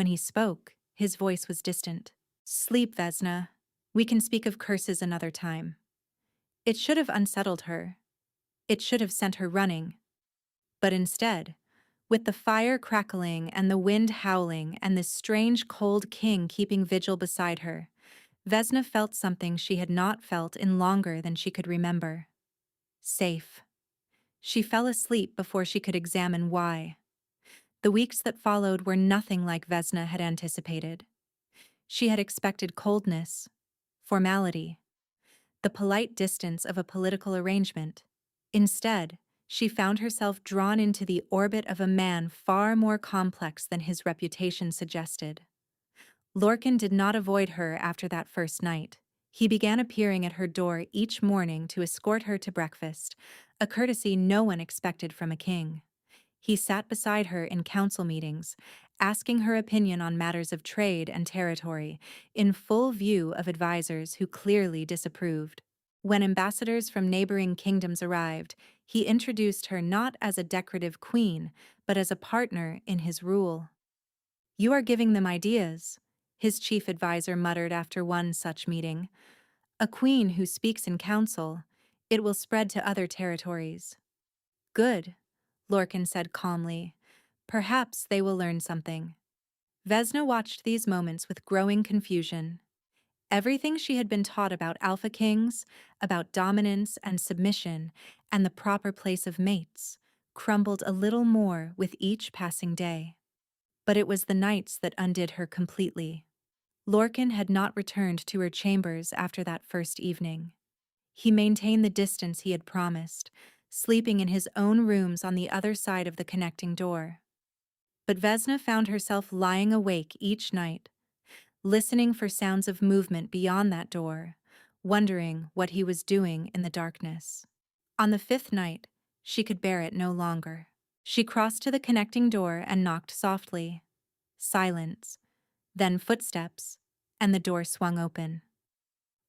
When he spoke, his voice was distant. Sleep, Vesna. We can speak of curses another time. It should have unsettled her. It should have sent her running. But instead, with the fire crackling and the wind howling and this strange cold king keeping vigil beside her, Vesna felt something she had not felt in longer than she could remember. Safe. She fell asleep before she could examine why. The weeks that followed were nothing like Vesna had anticipated. She had expected coldness, formality, the polite distance of a political arrangement. Instead, she found herself drawn into the orbit of a man far more complex than his reputation suggested. Lorcan did not avoid her after that first night. He began appearing at her door each morning to escort her to breakfast, a courtesy no one expected from a king. He sat beside her in council meetings, asking her opinion on matters of trade and territory, in full view of advisors who clearly disapproved. When ambassadors from neighboring kingdoms arrived, he introduced her not as a decorative queen, but as a partner in his rule. "You are giving them ideas," his chief advisor muttered after one such meeting. "A queen who speaks in council, it will spread to other territories." "Good," Lorcan said calmly. "Perhaps they will learn something." Vesna watched these moments with growing confusion. Everything she had been taught about alpha kings, about dominance and submission, and the proper place of mates, crumbled a little more with each passing day. But it was the nights that undid her completely. Lorcan had not returned to her chambers after that first evening. He maintained the distance he had promised, sleeping in his own rooms on the other side of the connecting door. But Vesna found herself lying awake each night, listening for sounds of movement beyond that door, wondering what he was doing in the darkness. On the fifth night, she could bear it no longer. She crossed to the connecting door and knocked softly. Silence, then footsteps, and the door swung open.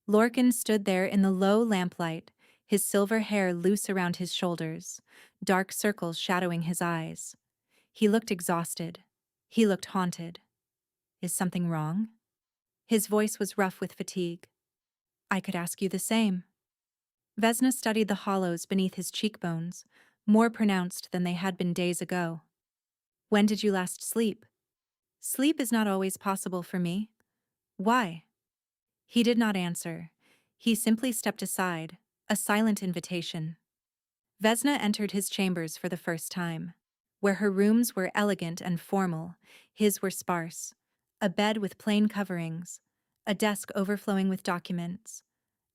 Lorcan stood there in the low lamplight, his silver hair loose around his shoulders, dark circles shadowing his eyes. He looked exhausted. He looked haunted. "Is something wrong?" His voice was rough with fatigue. "I could ask you the same." Vesna studied the hollows beneath his cheekbones, more pronounced than they had been days ago. "When did you last sleep?" "Sleep is not always possible for me." "Why?" He did not answer. He simply stepped aside, a silent invitation. Vesna entered his chambers for the first time. Where her rooms were elegant and formal, his were sparse. A bed with plain coverings, a desk overflowing with documents,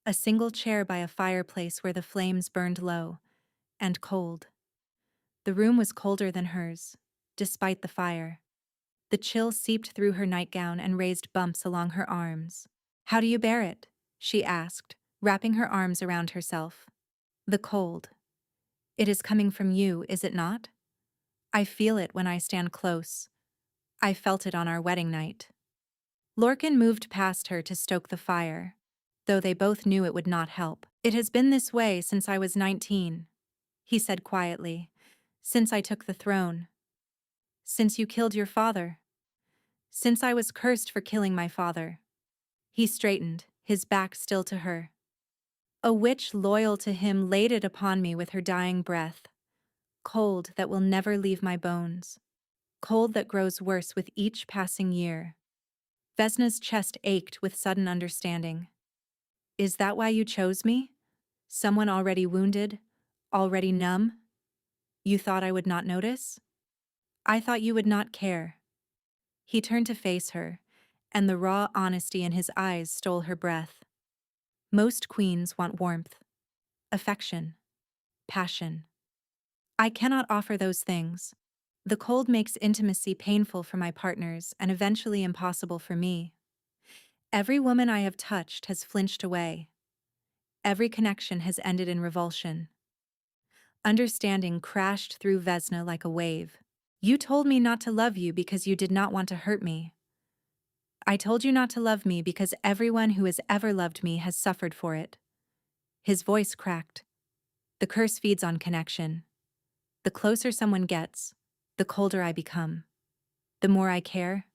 a single chair by a fireplace where the flames burned low, and cold. The room was colder than hers, despite the fire. The chill seeped through her nightgown and raised bumps along her arms. "How do you bear it?" she asked, wrapping her arms around herself. "The cold. It is coming from you, is it not? I feel it when I stand close. I felt it on our wedding night." Lorcan moved past her to stoke the fire, though they both knew it would not help. "It has been this way since I was 19, he said quietly. "Since I took the throne. Since you killed your father. Since I was cursed for killing my father." He straightened, his back still to her. "A witch loyal to him laid it upon me with her dying breath. Cold that will never leave my bones. Cold that grows worse with each passing year." Vesna's chest ached with sudden understanding. "Is that why you chose me? Someone already wounded? Already numb? You thought I would not notice? I thought you would not care." He turned to face her, and the raw honesty in his eyes stole her breath. "Most queens want warmth, affection, passion. I cannot offer those things. The cold makes intimacy painful for my partners and eventually impossible for me. Every woman I have touched has flinched away. Every connection has ended in revulsion." Understanding crashed through Vesna like a wave. "You told me not to love you because you did not want to hurt me. I told you not to love me because everyone who has ever loved me has suffered for it." His voice cracked. "The curse feeds on connection. The closer someone gets, the colder I become. The more I care,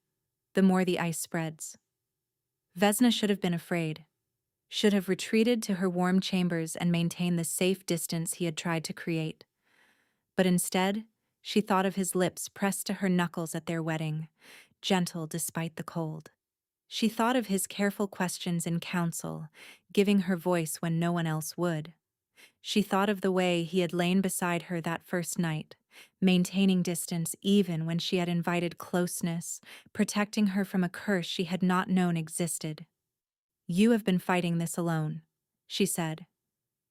the more the ice spreads. Vesna should have been afraid, should have retreated to her warm chambers and maintained the safe distance he had tried to create. But instead, she thought of his lips pressed to her knuckles at their wedding, gentle despite the cold. She thought of his careful questions in counsel, giving her voice when no one else would. She thought of the way he had lain beside her that first night, maintaining distance even when she had invited closeness, protecting her from a curse she had not known existed. "You have been fighting this alone," she said.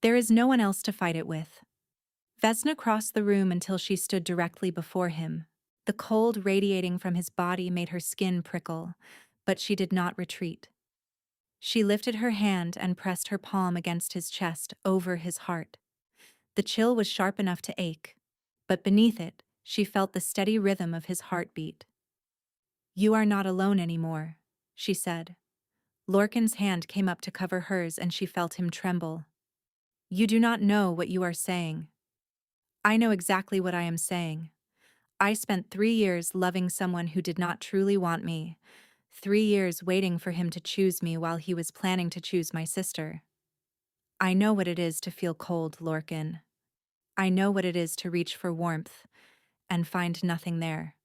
"There is no one else to fight it with." Vesna crossed the room until she stood directly before him. The cold radiating from his body made her skin prickle, but she did not retreat. She lifted her hand and pressed her palm against his chest over his heart. The chill was sharp enough to ache, but beneath it, she felt the steady rhythm of his heartbeat. "You are not alone anymore," she said. Lorcan's hand came up to cover hers and she felt him tremble. "You do not know what you are saying." "I know exactly what I am saying. I spent 3 years loving someone who did not truly want me, 3 years waiting for him to choose me while he was planning to choose my sister. I know what it is to feel cold, Lorcan. I know what it is to reach for warmth and find nothing there."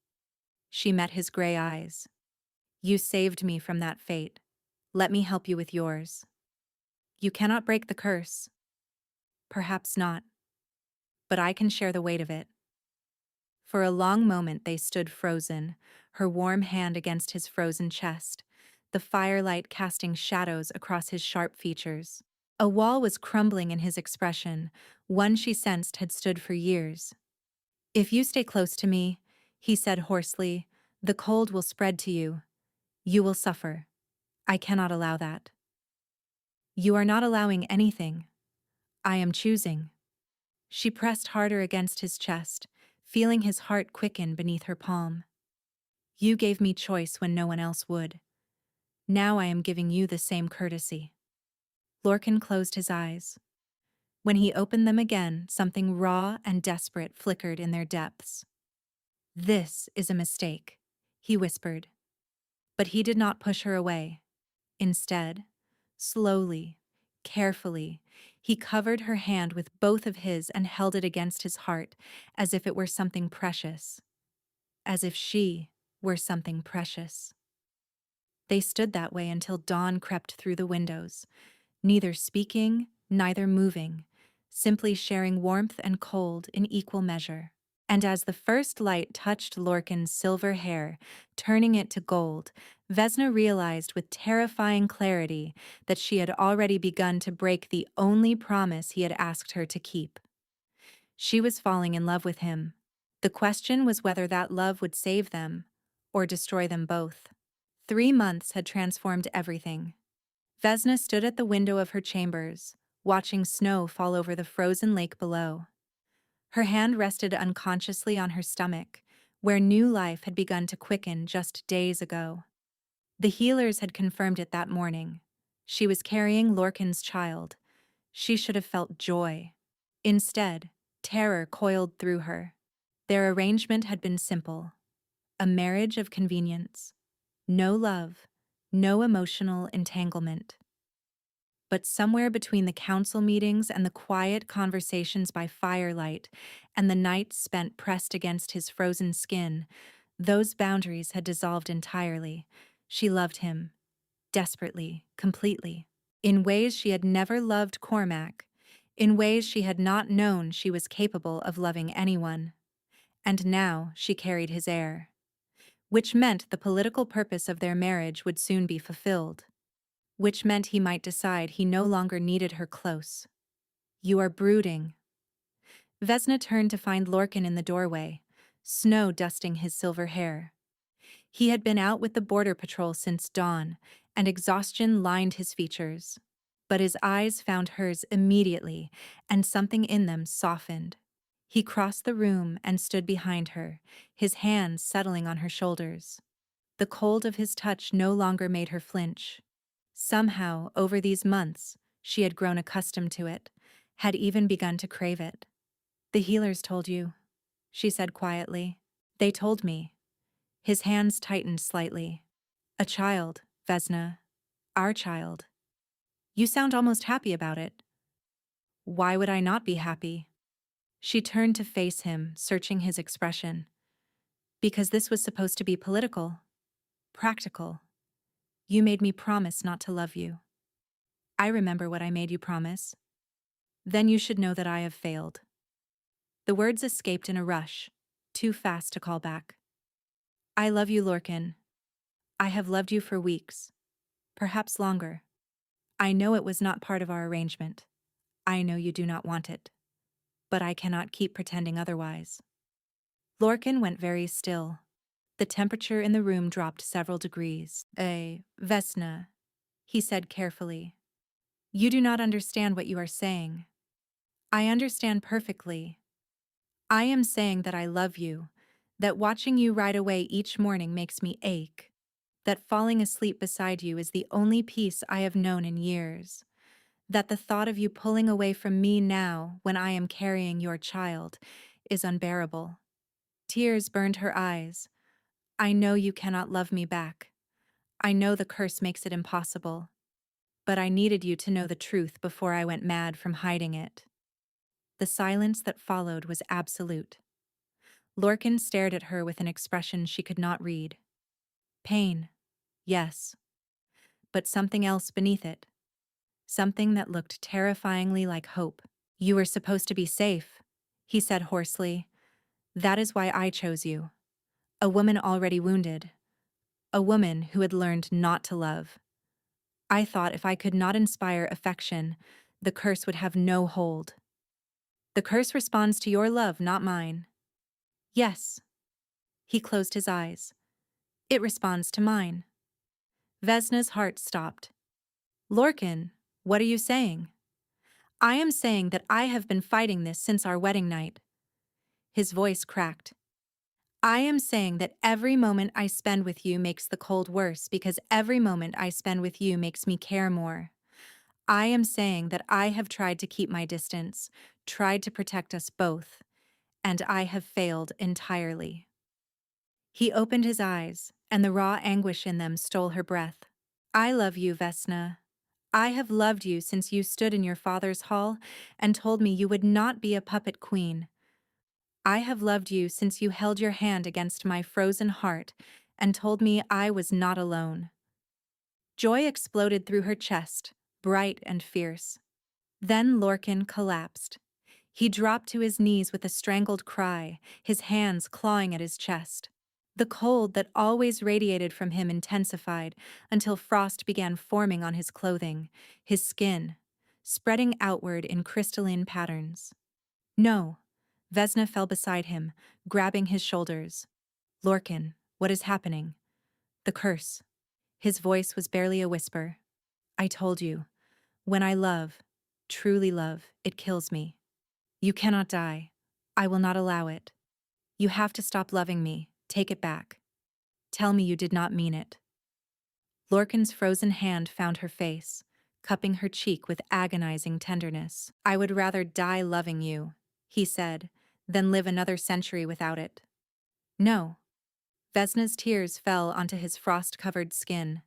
She met his gray eyes. "You saved me from that fate. Let me help you with yours. You cannot break the curse. Perhaps not. But I can share the weight of it." For a long moment they stood frozen, her warm hand against his frozen chest, the firelight casting shadows across his sharp features. A wall was crumbling in his expression, one she sensed had stood for years. "If you stay close to me," he said hoarsely, "the cold will spread to you. You will suffer. I cannot allow that." "You are not allowing anything. I am choosing." She pressed harder against his chest, feeling his heart quicken beneath her palm. "You gave me choice when no one else would. Now I am giving you the same courtesy." Lorcan closed his eyes. When he opened them again, something raw and desperate flickered in their depths. "This is a mistake," he whispered. But he did not push her away. Instead, slowly, carefully, he covered her hand with both of his and held it against his heart as if it were something precious. As if she were something precious. They stood that way until dawn crept through the windows, neither speaking, neither moving, simply sharing warmth and cold in equal measure. And as the first light touched Lorcan's silver hair, turning it to gold, Vesna realized with terrifying clarity that she had already begun to break the only promise he had asked her to keep. She was falling in love with him. The question was whether that love would save them, or destroy them both. 3 months had transformed everything. Vesna stood at the window of her chambers, watching snow fall over the frozen lake below. Her hand rested unconsciously on her stomach, where new life had begun to quicken just days ago. The healers had confirmed it that morning. She was carrying Lorcan's child. She should have felt joy. Instead, terror coiled through her. Their arrangement had been simple. A marriage of convenience. No love, no emotional entanglement. But somewhere between the council meetings and the quiet conversations by firelight and the nights spent pressed against his frozen skin, those boundaries had dissolved entirely. She loved him. Desperately, completely. In ways she had never loved Cormac. In ways she had not known she was capable of loving anyone. And now she carried his heir. Which meant the political purpose of their marriage would soon be fulfilled. Which meant he might decide he no longer needed her close. "You are brooding." Vesna turned to find Lorcan in the doorway, snow dusting his silver hair. He had been out with the border patrol since dawn, and exhaustion lined his features. But his eyes found hers immediately, and something in them softened. He crossed the room and stood behind her, his hands settling on her shoulders. The cold of his touch no longer made her flinch. Somehow, over these months, she had grown accustomed to it, had even begun to crave it. "The healers told you," she said quietly. "They told me." His hands tightened slightly. A child, Vesna. Our child. You sound almost happy about it. Why would I not be happy? She turned to face him, searching his expression. Because this was supposed to be political. Practical. You made me promise not to love you. I remember what I made you promise. Then you should know that I have failed. The words escaped in a rush, too fast to call back. I love you, Lorcan. I have loved you for weeks, perhaps longer. I know it was not part of our arrangement. I know you do not want it. But I cannot keep pretending otherwise. Lorcan went very still. The temperature in the room dropped several degrees. Vesna, he said carefully. You do not understand what you are saying. I understand perfectly. I am saying that I love you, that watching you ride away each morning makes me ache, that falling asleep beside you is the only peace I have known in years, that the thought of you pulling away from me now when I am carrying your child is unbearable. Tears burned her eyes. I know you cannot love me back. I know the curse makes it impossible. But I needed you to know the truth before I went mad from hiding it. The silence that followed was absolute. Lorcan stared at her with an expression she could not read. Pain, yes, but something else beneath it. Something that looked terrifyingly like hope. You were supposed to be safe, he said hoarsely. That is why I chose you. A woman already wounded. A woman who had learned not to love. I thought if I could not inspire affection, the curse would have no hold. The curse responds to your love, not mine. Yes. He closed his eyes. It responds to mine. Vesna's heart stopped. Lorcan, what are you saying? I am saying that I have been fighting this since our wedding night. His voice cracked. I am saying that every moment I spend with you makes the cold worse because every moment I spend with you makes me care more. I am saying that I have tried to keep my distance, tried to protect us both, and I have failed entirely. He opened his eyes, and the raw anguish in them stole her breath. I love you, Vesna. I have loved you since you stood in your father's hall and told me you would not be a puppet queen. I have loved you since you held your hand against my frozen heart and told me I was not alone. Joy exploded through her chest, bright and fierce. Then Lorcan collapsed. He dropped to his knees with a strangled cry, his hands clawing at his chest. The cold that always radiated from him intensified until frost began forming on his clothing, his skin, spreading outward in crystalline patterns. No. Vesna fell beside him, grabbing his shoulders. Lorcan, what is happening? The curse. His voice was barely a whisper. I told you. When I love, truly love, it kills me. You cannot die. I will not allow it. You have to stop loving me. Take it back. Tell me you did not mean it. Lorcan's frozen hand found her face, cupping her cheek with agonizing tenderness. I would rather die loving you, he said, than live another century without it. No. Vesna's tears fell onto his frost-covered skin.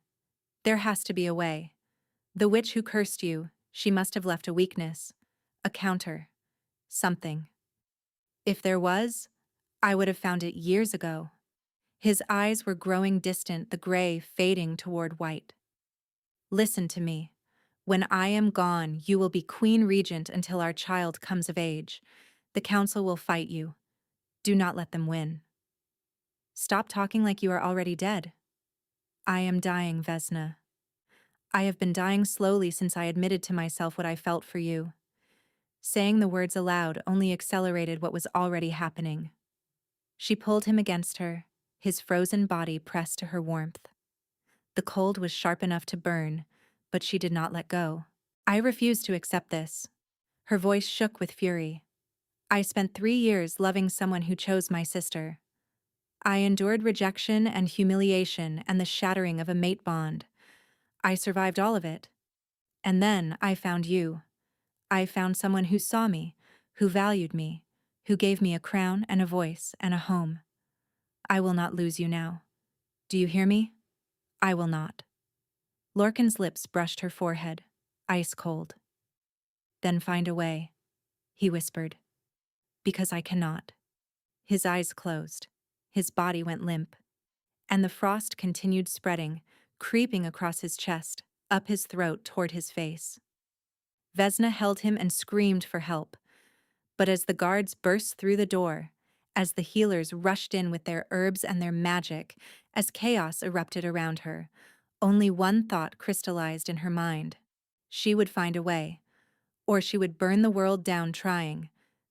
There has to be a way. The witch who cursed you, she must have left a weakness, a counter, something. If there was, I would have found it years ago. His eyes were growing distant, the gray fading toward white. Listen to me. When I am gone, you will be Queen Regent until our child comes of age. The council will fight you. Do not let them win. Stop talking like you are already dead. I am dying, Vesna. I have been dying slowly since I admitted to myself what I felt for you. Saying the words aloud only accelerated what was already happening. She pulled him against her, his frozen body pressed to her warmth. The cold was sharp enough to burn, but she did not let go. I refuse to accept this. Her voice shook with fury. I spent 3 years loving someone who chose my sister. I endured rejection and humiliation and the shattering of a mate bond. I survived all of it. And then I found you. I found someone who saw me, who valued me, who gave me a crown and a voice and a home. I will not lose you now. Do you hear me? I will not. Lorcan's lips brushed her forehead, ice cold. Then find a way, he whispered. Because I cannot. His eyes closed. His body went limp. And the frost continued spreading, creeping across his chest, up his throat toward his face. Vesna held him and screamed for help. But as the guards burst through the door, as the healers rushed in with their herbs and their magic, as chaos erupted around her, only one thought crystallized in her mind. She would find a way, or she would burn the world down trying.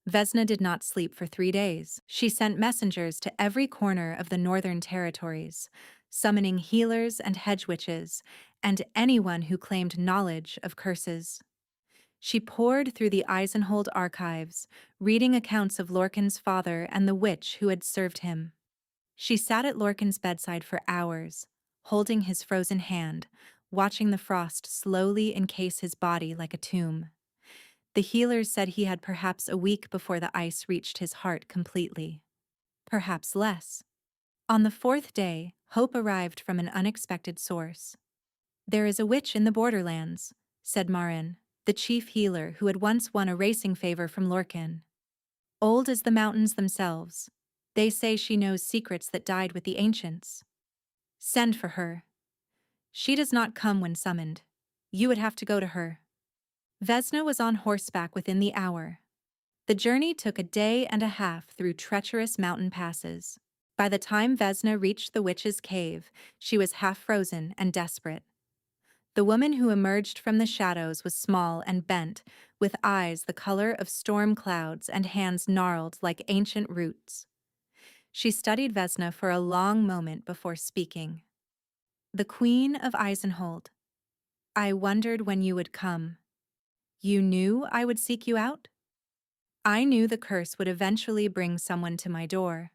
Vesna did not sleep for 3 days. She sent messengers to every corner of the northern territories, summoning healers and hedge witches, and anyone who claimed knowledge of curses. She pored through the Eisenhold archives, reading accounts of Lorcan's father and the witch who had served him. She sat at Lorcan's bedside for hours, holding his frozen hand, watching the frost slowly encase his body like a tomb. The healers said he had perhaps a week before the ice reached his heart completely. Perhaps less. On the 4th day, hope arrived from an unexpected source. There is a witch in the borderlands, said Marin, the chief healer who had once won a racing favor from Lorcan. Old as the mountains themselves, they say she knows secrets that died with the ancients. Send for her. She does not come when summoned. You would have to go to her. Vesna was on horseback within the hour. The journey took a day and a half through treacherous mountain passes. By the time Vesna reached the witch's cave, she was half frozen and desperate. The woman who emerged from the shadows was small and bent, with eyes the color of storm clouds and hands gnarled like ancient roots. She studied Vesna for a long moment before speaking. The Queen of Eisenhold. I wondered when you would come. You knew I would seek you out? I knew the curse would eventually bring someone to my door.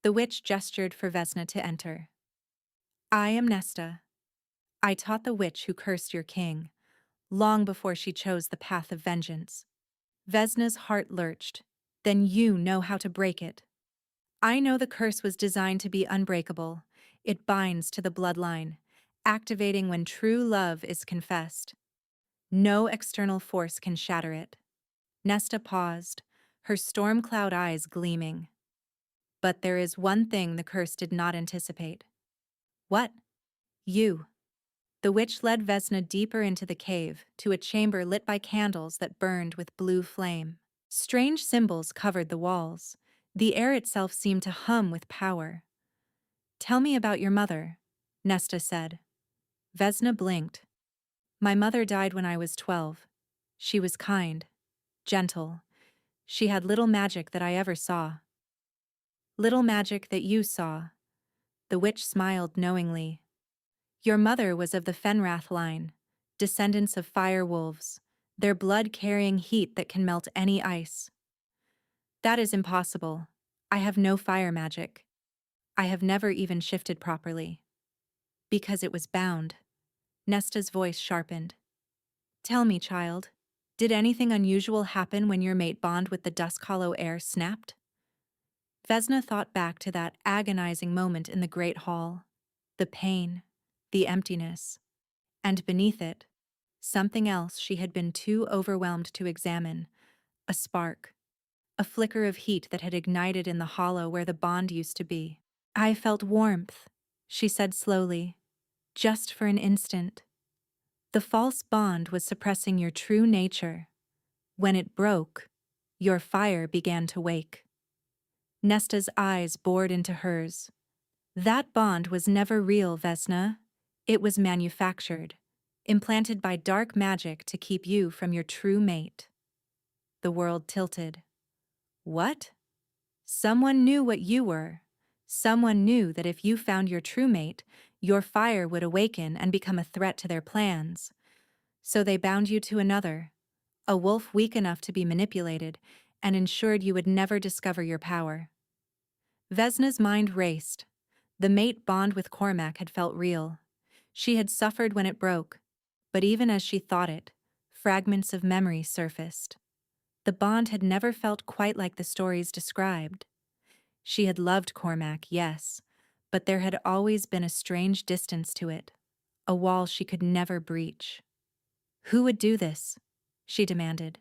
The witch gestured for Vesna to enter. I am Nesta. I taught the witch who cursed your king, long before she chose the path of vengeance. Vesna's heart lurched. Then you know how to break it. I know the curse was designed to be unbreakable. It binds to the bloodline, activating when true love is confessed. No external force can shatter it. Nesta paused, her storm cloud eyes gleaming. But there is one thing the curse did not anticipate. What? You. The witch led Vesna deeper into the cave, to a chamber lit by candles that burned with blue flame. Strange symbols covered the walls. The air itself seemed to hum with power. Tell me about your mother, Nesta said. Vesna blinked. My mother died when I was 12. She was kind, gentle. She had little magic that I ever saw. Little magic that you saw. The witch smiled knowingly. Your mother was of the Fenrath line, descendants of fire wolves, their blood carrying heat that can melt any ice. That is impossible. I have no fire magic. I have never even shifted properly. Because it was bound. Nesta's voice sharpened. Tell me, child, did anything unusual happen when your mate bond with the dusk hollow air snapped? Vesna thought back to that agonizing moment in the great hall. The pain, the emptiness, and beneath it, something else she had been too overwhelmed to examine, a spark, a flicker of heat that had ignited in the hollow where the bond used to be. I felt warmth, she said slowly, just for an instant. The false bond was suppressing your true nature. When it broke, your fire began to wake. Nesta's eyes bored into hers. That bond was never real, Vesna. It was manufactured, implanted by dark magic to keep you from your true mate. The world tilted. What? Someone knew what you were. Someone knew that if you found your true mate, your fire would awaken and become a threat to their plans. So they bound you to another, a wolf weak enough to be manipulated, and ensured you would never discover your power. Vesna's mind raced. The mate bond with Cormac had felt real. She had suffered when it broke, but even as she thought it, fragments of memory surfaced. The bond had never felt quite like the stories described. She had loved Cormac, yes, but there had always been a strange distance to it, a wall she could never breach. Who would do this? She demanded.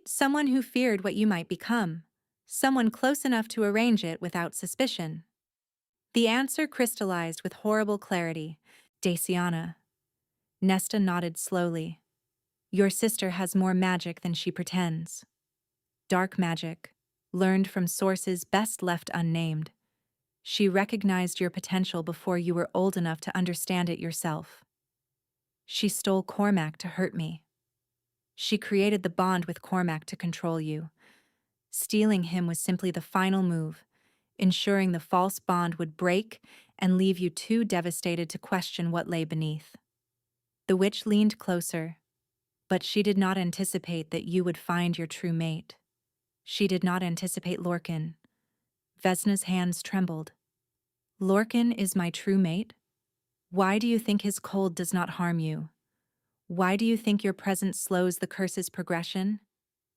Someone who feared what you might become. Someone close enough to arrange it without suspicion. The answer crystallized with horrible clarity. Daciana. Nesta nodded slowly. Your sister has more magic than she pretends. Dark magic, learned from sources best left unnamed. She recognized your potential before you were old enough to understand it yourself. She stole Cormac to hurt me. She created the bond with Cormac to control you. Stealing him was simply the final move, ensuring the false bond would break and leave you too devastated to question what lay beneath. The witch leaned closer, but she did not anticipate that you would find your true mate. She did not anticipate Lorcan. Vesna's hands trembled. Lorcan is my true mate? Why do you think his cold does not harm you? Why do you think your presence slows the curse's progression?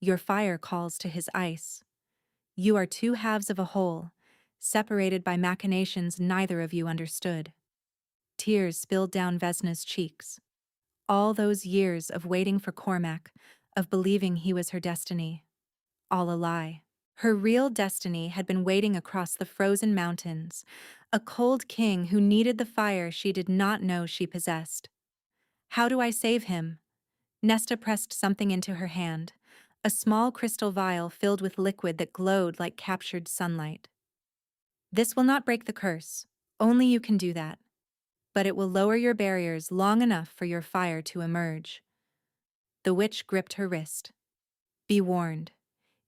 Your fire calls to his ice. You are two halves of a whole, separated by machinations neither of you understood. Tears spilled down Vesna's cheeks. All those years of waiting for Cormac, of believing he was her destiny. All a lie. Her real destiny had been waiting across the frozen mountains, a cold king who needed the fire she did not know she possessed. How do I save him? Nesta pressed something into her hand, a small crystal vial filled with liquid that glowed like captured sunlight. This will not break the curse. Only you can do that. But it will lower your barriers long enough for your fire to emerge. The witch gripped her wrist. Be warned.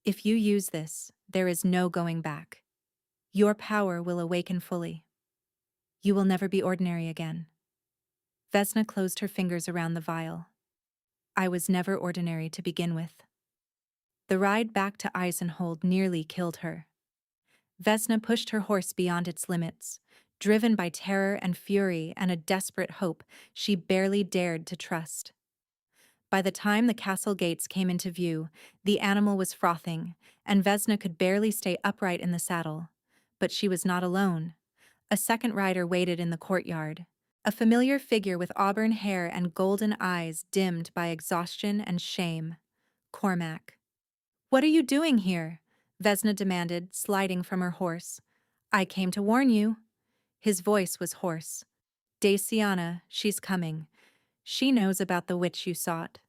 If you use this, there is no going back. Your power will awaken fully. You will never be ordinary again. Vesna closed her fingers around the vial. I was never ordinary to begin with. The ride back to Eisenhold nearly killed her. Vesna pushed her horse beyond its limits, driven by terror and fury and a desperate hope she barely dared to trust. By the time the castle gates came into view, the animal was frothing, and Vesna could barely stay upright in the saddle. But she was not alone. A second rider waited in the courtyard, a familiar figure with auburn hair and golden eyes dimmed by exhaustion and shame. Cormac. What are you doing here? Vesna demanded, sliding from her horse. I came to warn you. His voice was hoarse. Daciana, she's coming. She knows about the witch you sought.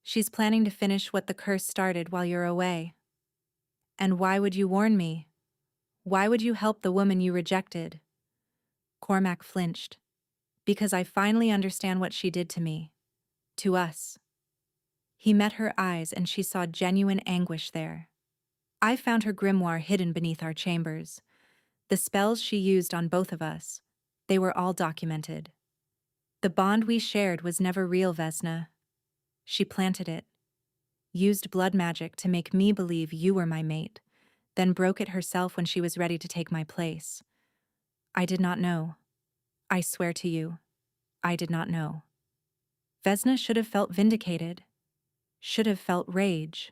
She's planning to finish what the curse started while you're away. And why would you warn me? Why would you help the woman you rejected? Cormac flinched. Because I finally understand what she did to me. To us. He met her eyes and she saw genuine anguish there. I found her grimoire hidden beneath our chambers. The spells she used on both of us. They were all documented. The bond we shared was never real, Vesna. She planted it. Used blood magic to make me believe you were my mate, then broke it herself when she was ready to take my place. I did not know. I swear to you, I did not know. Vesna should have felt vindicated, should have felt rage.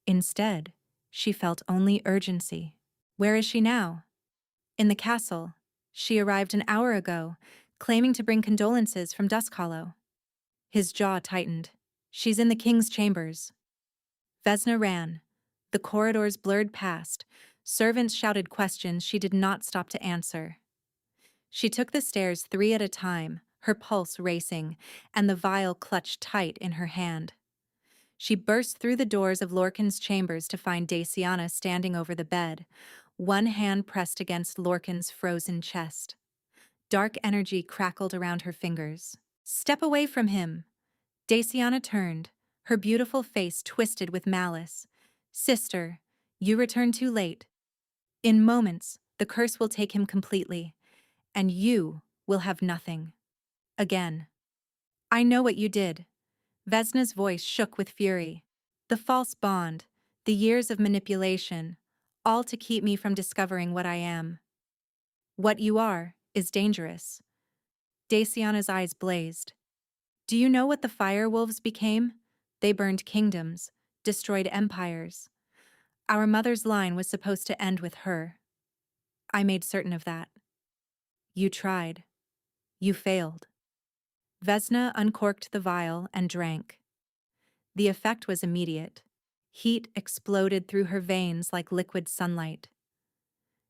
Instead, she felt only urgency. Where is she now? In the castle. She arrived an hour ago, claiming to bring condolences from Dusk Hollow. His jaw tightened. She's in the king's chambers. Vesna ran. The corridors blurred past. Servants shouted questions she did not stop to answer. She took the stairs 3 at a time, her pulse racing, and the vial clutched tight in her hand. She burst through the doors of Lorcan's chambers to find Daciana standing over the bed, one hand pressed against Lorcan's frozen chest. Dark energy crackled around her fingers. Step away from him! Daciana turned, her beautiful face twisted with malice. Sister, you returned too late. In moments, the curse will take him completely, and you will have nothing. Again. I know what you did. Vesna's voice shook with fury. The false bond, the years of manipulation, all to keep me from discovering what I am. What you are is dangerous. Daciana's eyes blazed. Do you know what the fire wolves became? They burned kingdoms, destroyed empires. Our mother's line was supposed to end with her. I made certain of that. You tried. You failed. Vesna uncorked the vial and drank. The effect was immediate. Heat exploded through her veins like liquid sunlight.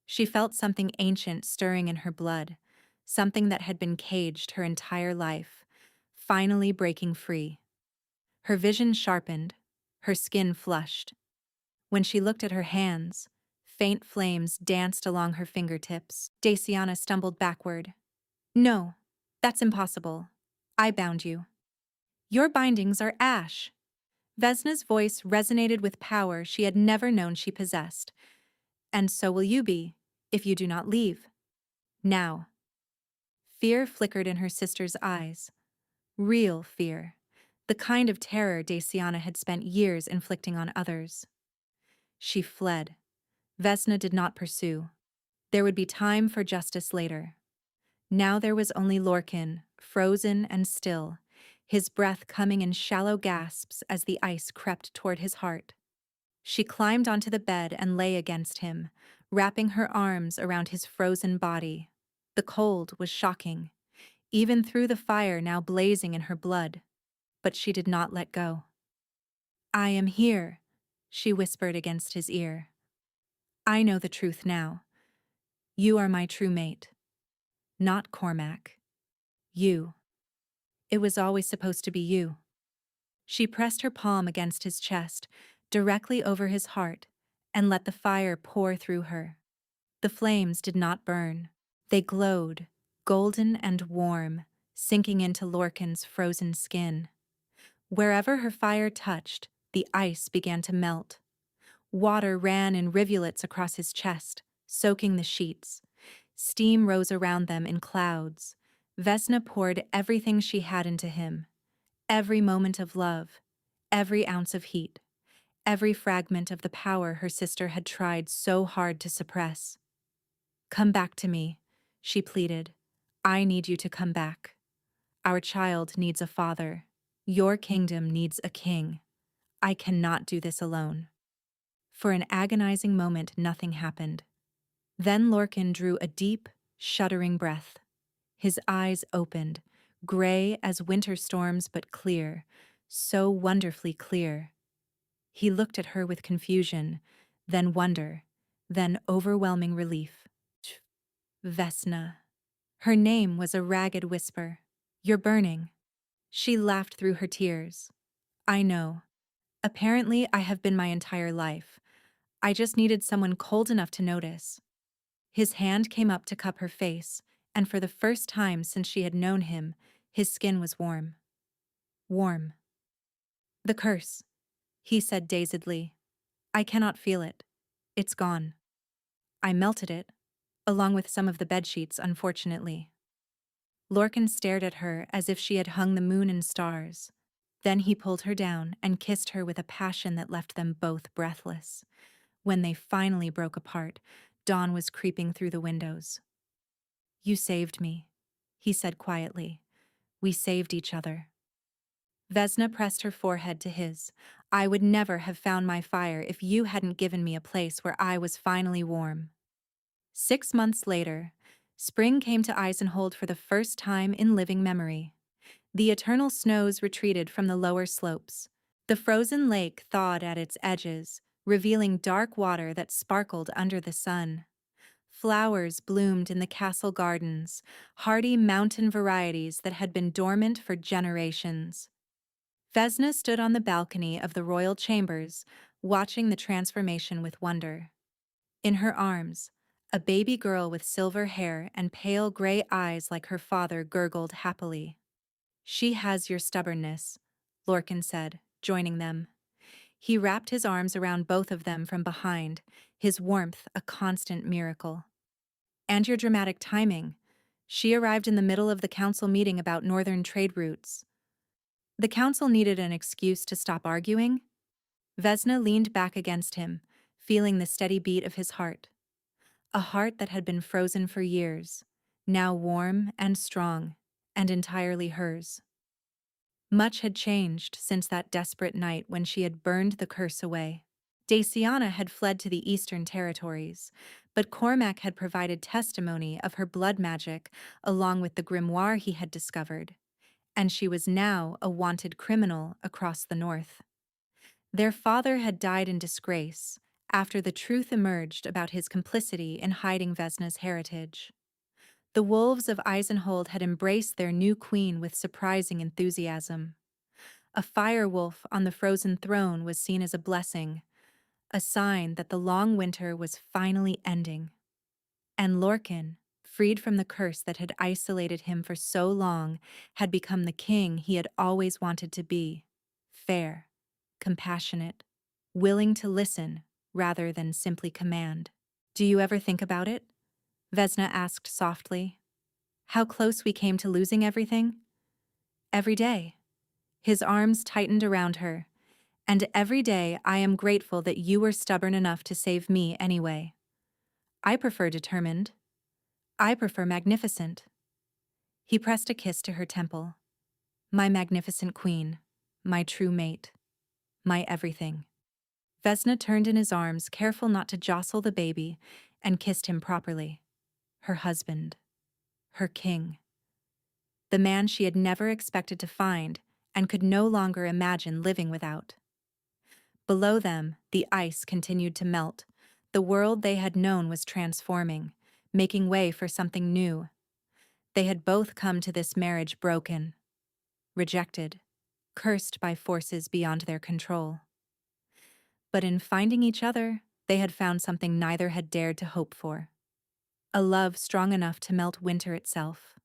She felt something ancient stirring in her blood, something that had been caged her entire life, finally breaking free. Her vision sharpened, her skin flushed. When she looked at her hands, faint flames danced along her fingertips. Daciana stumbled backward. No, that's impossible. I bound you. Your bindings are ash. Vesna's voice resonated with power she had never known she possessed. And so will you be, if you do not leave. Now. Fear flickered in her sister's eyes. Real fear. The kind of terror Daciana had spent years inflicting on others. She fled. Vesna did not pursue. There would be time for justice later. Now there was only Lorcan, frozen and still, his breath coming in shallow gasps as the ice crept toward his heart. She climbed onto the bed and lay against him, wrapping her arms around his frozen body. The cold was shocking, even through the fire now blazing in her blood. But she did not let go. I am here, she whispered against his ear. I know the truth now. You are my true mate. Not Cormac. You. It was always supposed to be you. She pressed her palm against his chest, directly over his heart, and let the fire pour through her. The flames did not burn. They glowed, golden and warm, sinking into Lorcan's frozen skin. Wherever her fire touched, the ice began to melt. Water ran in rivulets across his chest, soaking the sheets. Steam rose around them in clouds. Vesna poured everything she had into him. Every moment of love, every ounce of heat, every fragment of the power her sister had tried so hard to suppress. Come back to me, she pleaded. I need you to come back. Our child needs a father. Your kingdom needs a king. I cannot do this alone. For an agonizing moment, nothing happened. Then Lorcan drew a deep, shuddering breath. His eyes opened, gray as winter storms but clear, so wonderfully clear. He looked at her with confusion, then wonder, then overwhelming relief. Vesna. Her name was a ragged whisper. You're burning. She laughed through her tears. I know. Apparently, I have been my entire life. I just needed someone cold enough to notice. His hand came up to cup her face, and for the first time since she had known him, his skin was warm. Warm. The curse, he said dazedly. I cannot feel it. It's gone. I melted it, along with some of the bedsheets, unfortunately. Lorcan stared at her as if she had hung the moon and stars. Then he pulled her down and kissed her with a passion that left them both breathless. When they finally broke apart, dawn was creeping through the windows. You saved me, he said quietly. We saved each other. Vesna pressed her forehead to his. I would never have found my fire if you hadn't given me a place where I was finally warm. 6 months later, spring came to Eisenhold for the first time in living memory. The eternal snows retreated from the lower slopes. The frozen lake thawed at its edges, revealing dark water that sparkled under the sun. Flowers bloomed in the castle gardens, hardy mountain varieties that had been dormant for generations. Vesna stood on the balcony of the royal chambers, watching the transformation with wonder. In her arms, a baby girl with silver hair and pale gray eyes like her father gurgled happily. She has your stubbornness, Lorcan said, joining them. He wrapped his arms around both of them from behind, his warmth a constant miracle. And your dramatic timing. She arrived in the middle of the council meeting about northern trade routes. The council needed an excuse to stop arguing. Vesna leaned back against him, feeling the steady beat of his heart. A heart that had been frozen for years, now warm and strong, and entirely hers. Much had changed since that desperate night when she had burned the curse away. Daciana had fled to the Eastern Territories, but Cormac had provided testimony of her blood magic along with the grimoire he had discovered, and she was now a wanted criminal across the north. Their father had died in disgrace after the truth emerged about his complicity in hiding Vesna's heritage. The wolves of Eisenhold had embraced their new queen with surprising enthusiasm. A fire wolf on the frozen throne was seen as a blessing, a sign that the long winter was finally ending. And Lorcan, freed from the curse that had isolated him for so long, had become the king he had always wanted to be: fair, compassionate, willing to listen rather than simply command. "Do you ever think about it?" Vesna asked softly. "How close we came to losing everything?" "Every day." His arms tightened around her. "And every day I am grateful that you were stubborn enough to save me anyway." "I prefer determined." "I prefer magnificent." He pressed a kiss to her temple. "My magnificent queen, my true mate, my everything." Vesna turned in his arms, careful not to jostle the baby, and kissed him properly. Her husband. Her king. The man she had never expected to find and could no longer imagine living without. Below them, the ice continued to melt. The world they had known was transforming, making way for something new. They had both come to this marriage broken, rejected, cursed by forces beyond their control. But in finding each other, they had found something neither had dared to hope for. A love strong enough to melt winter itself.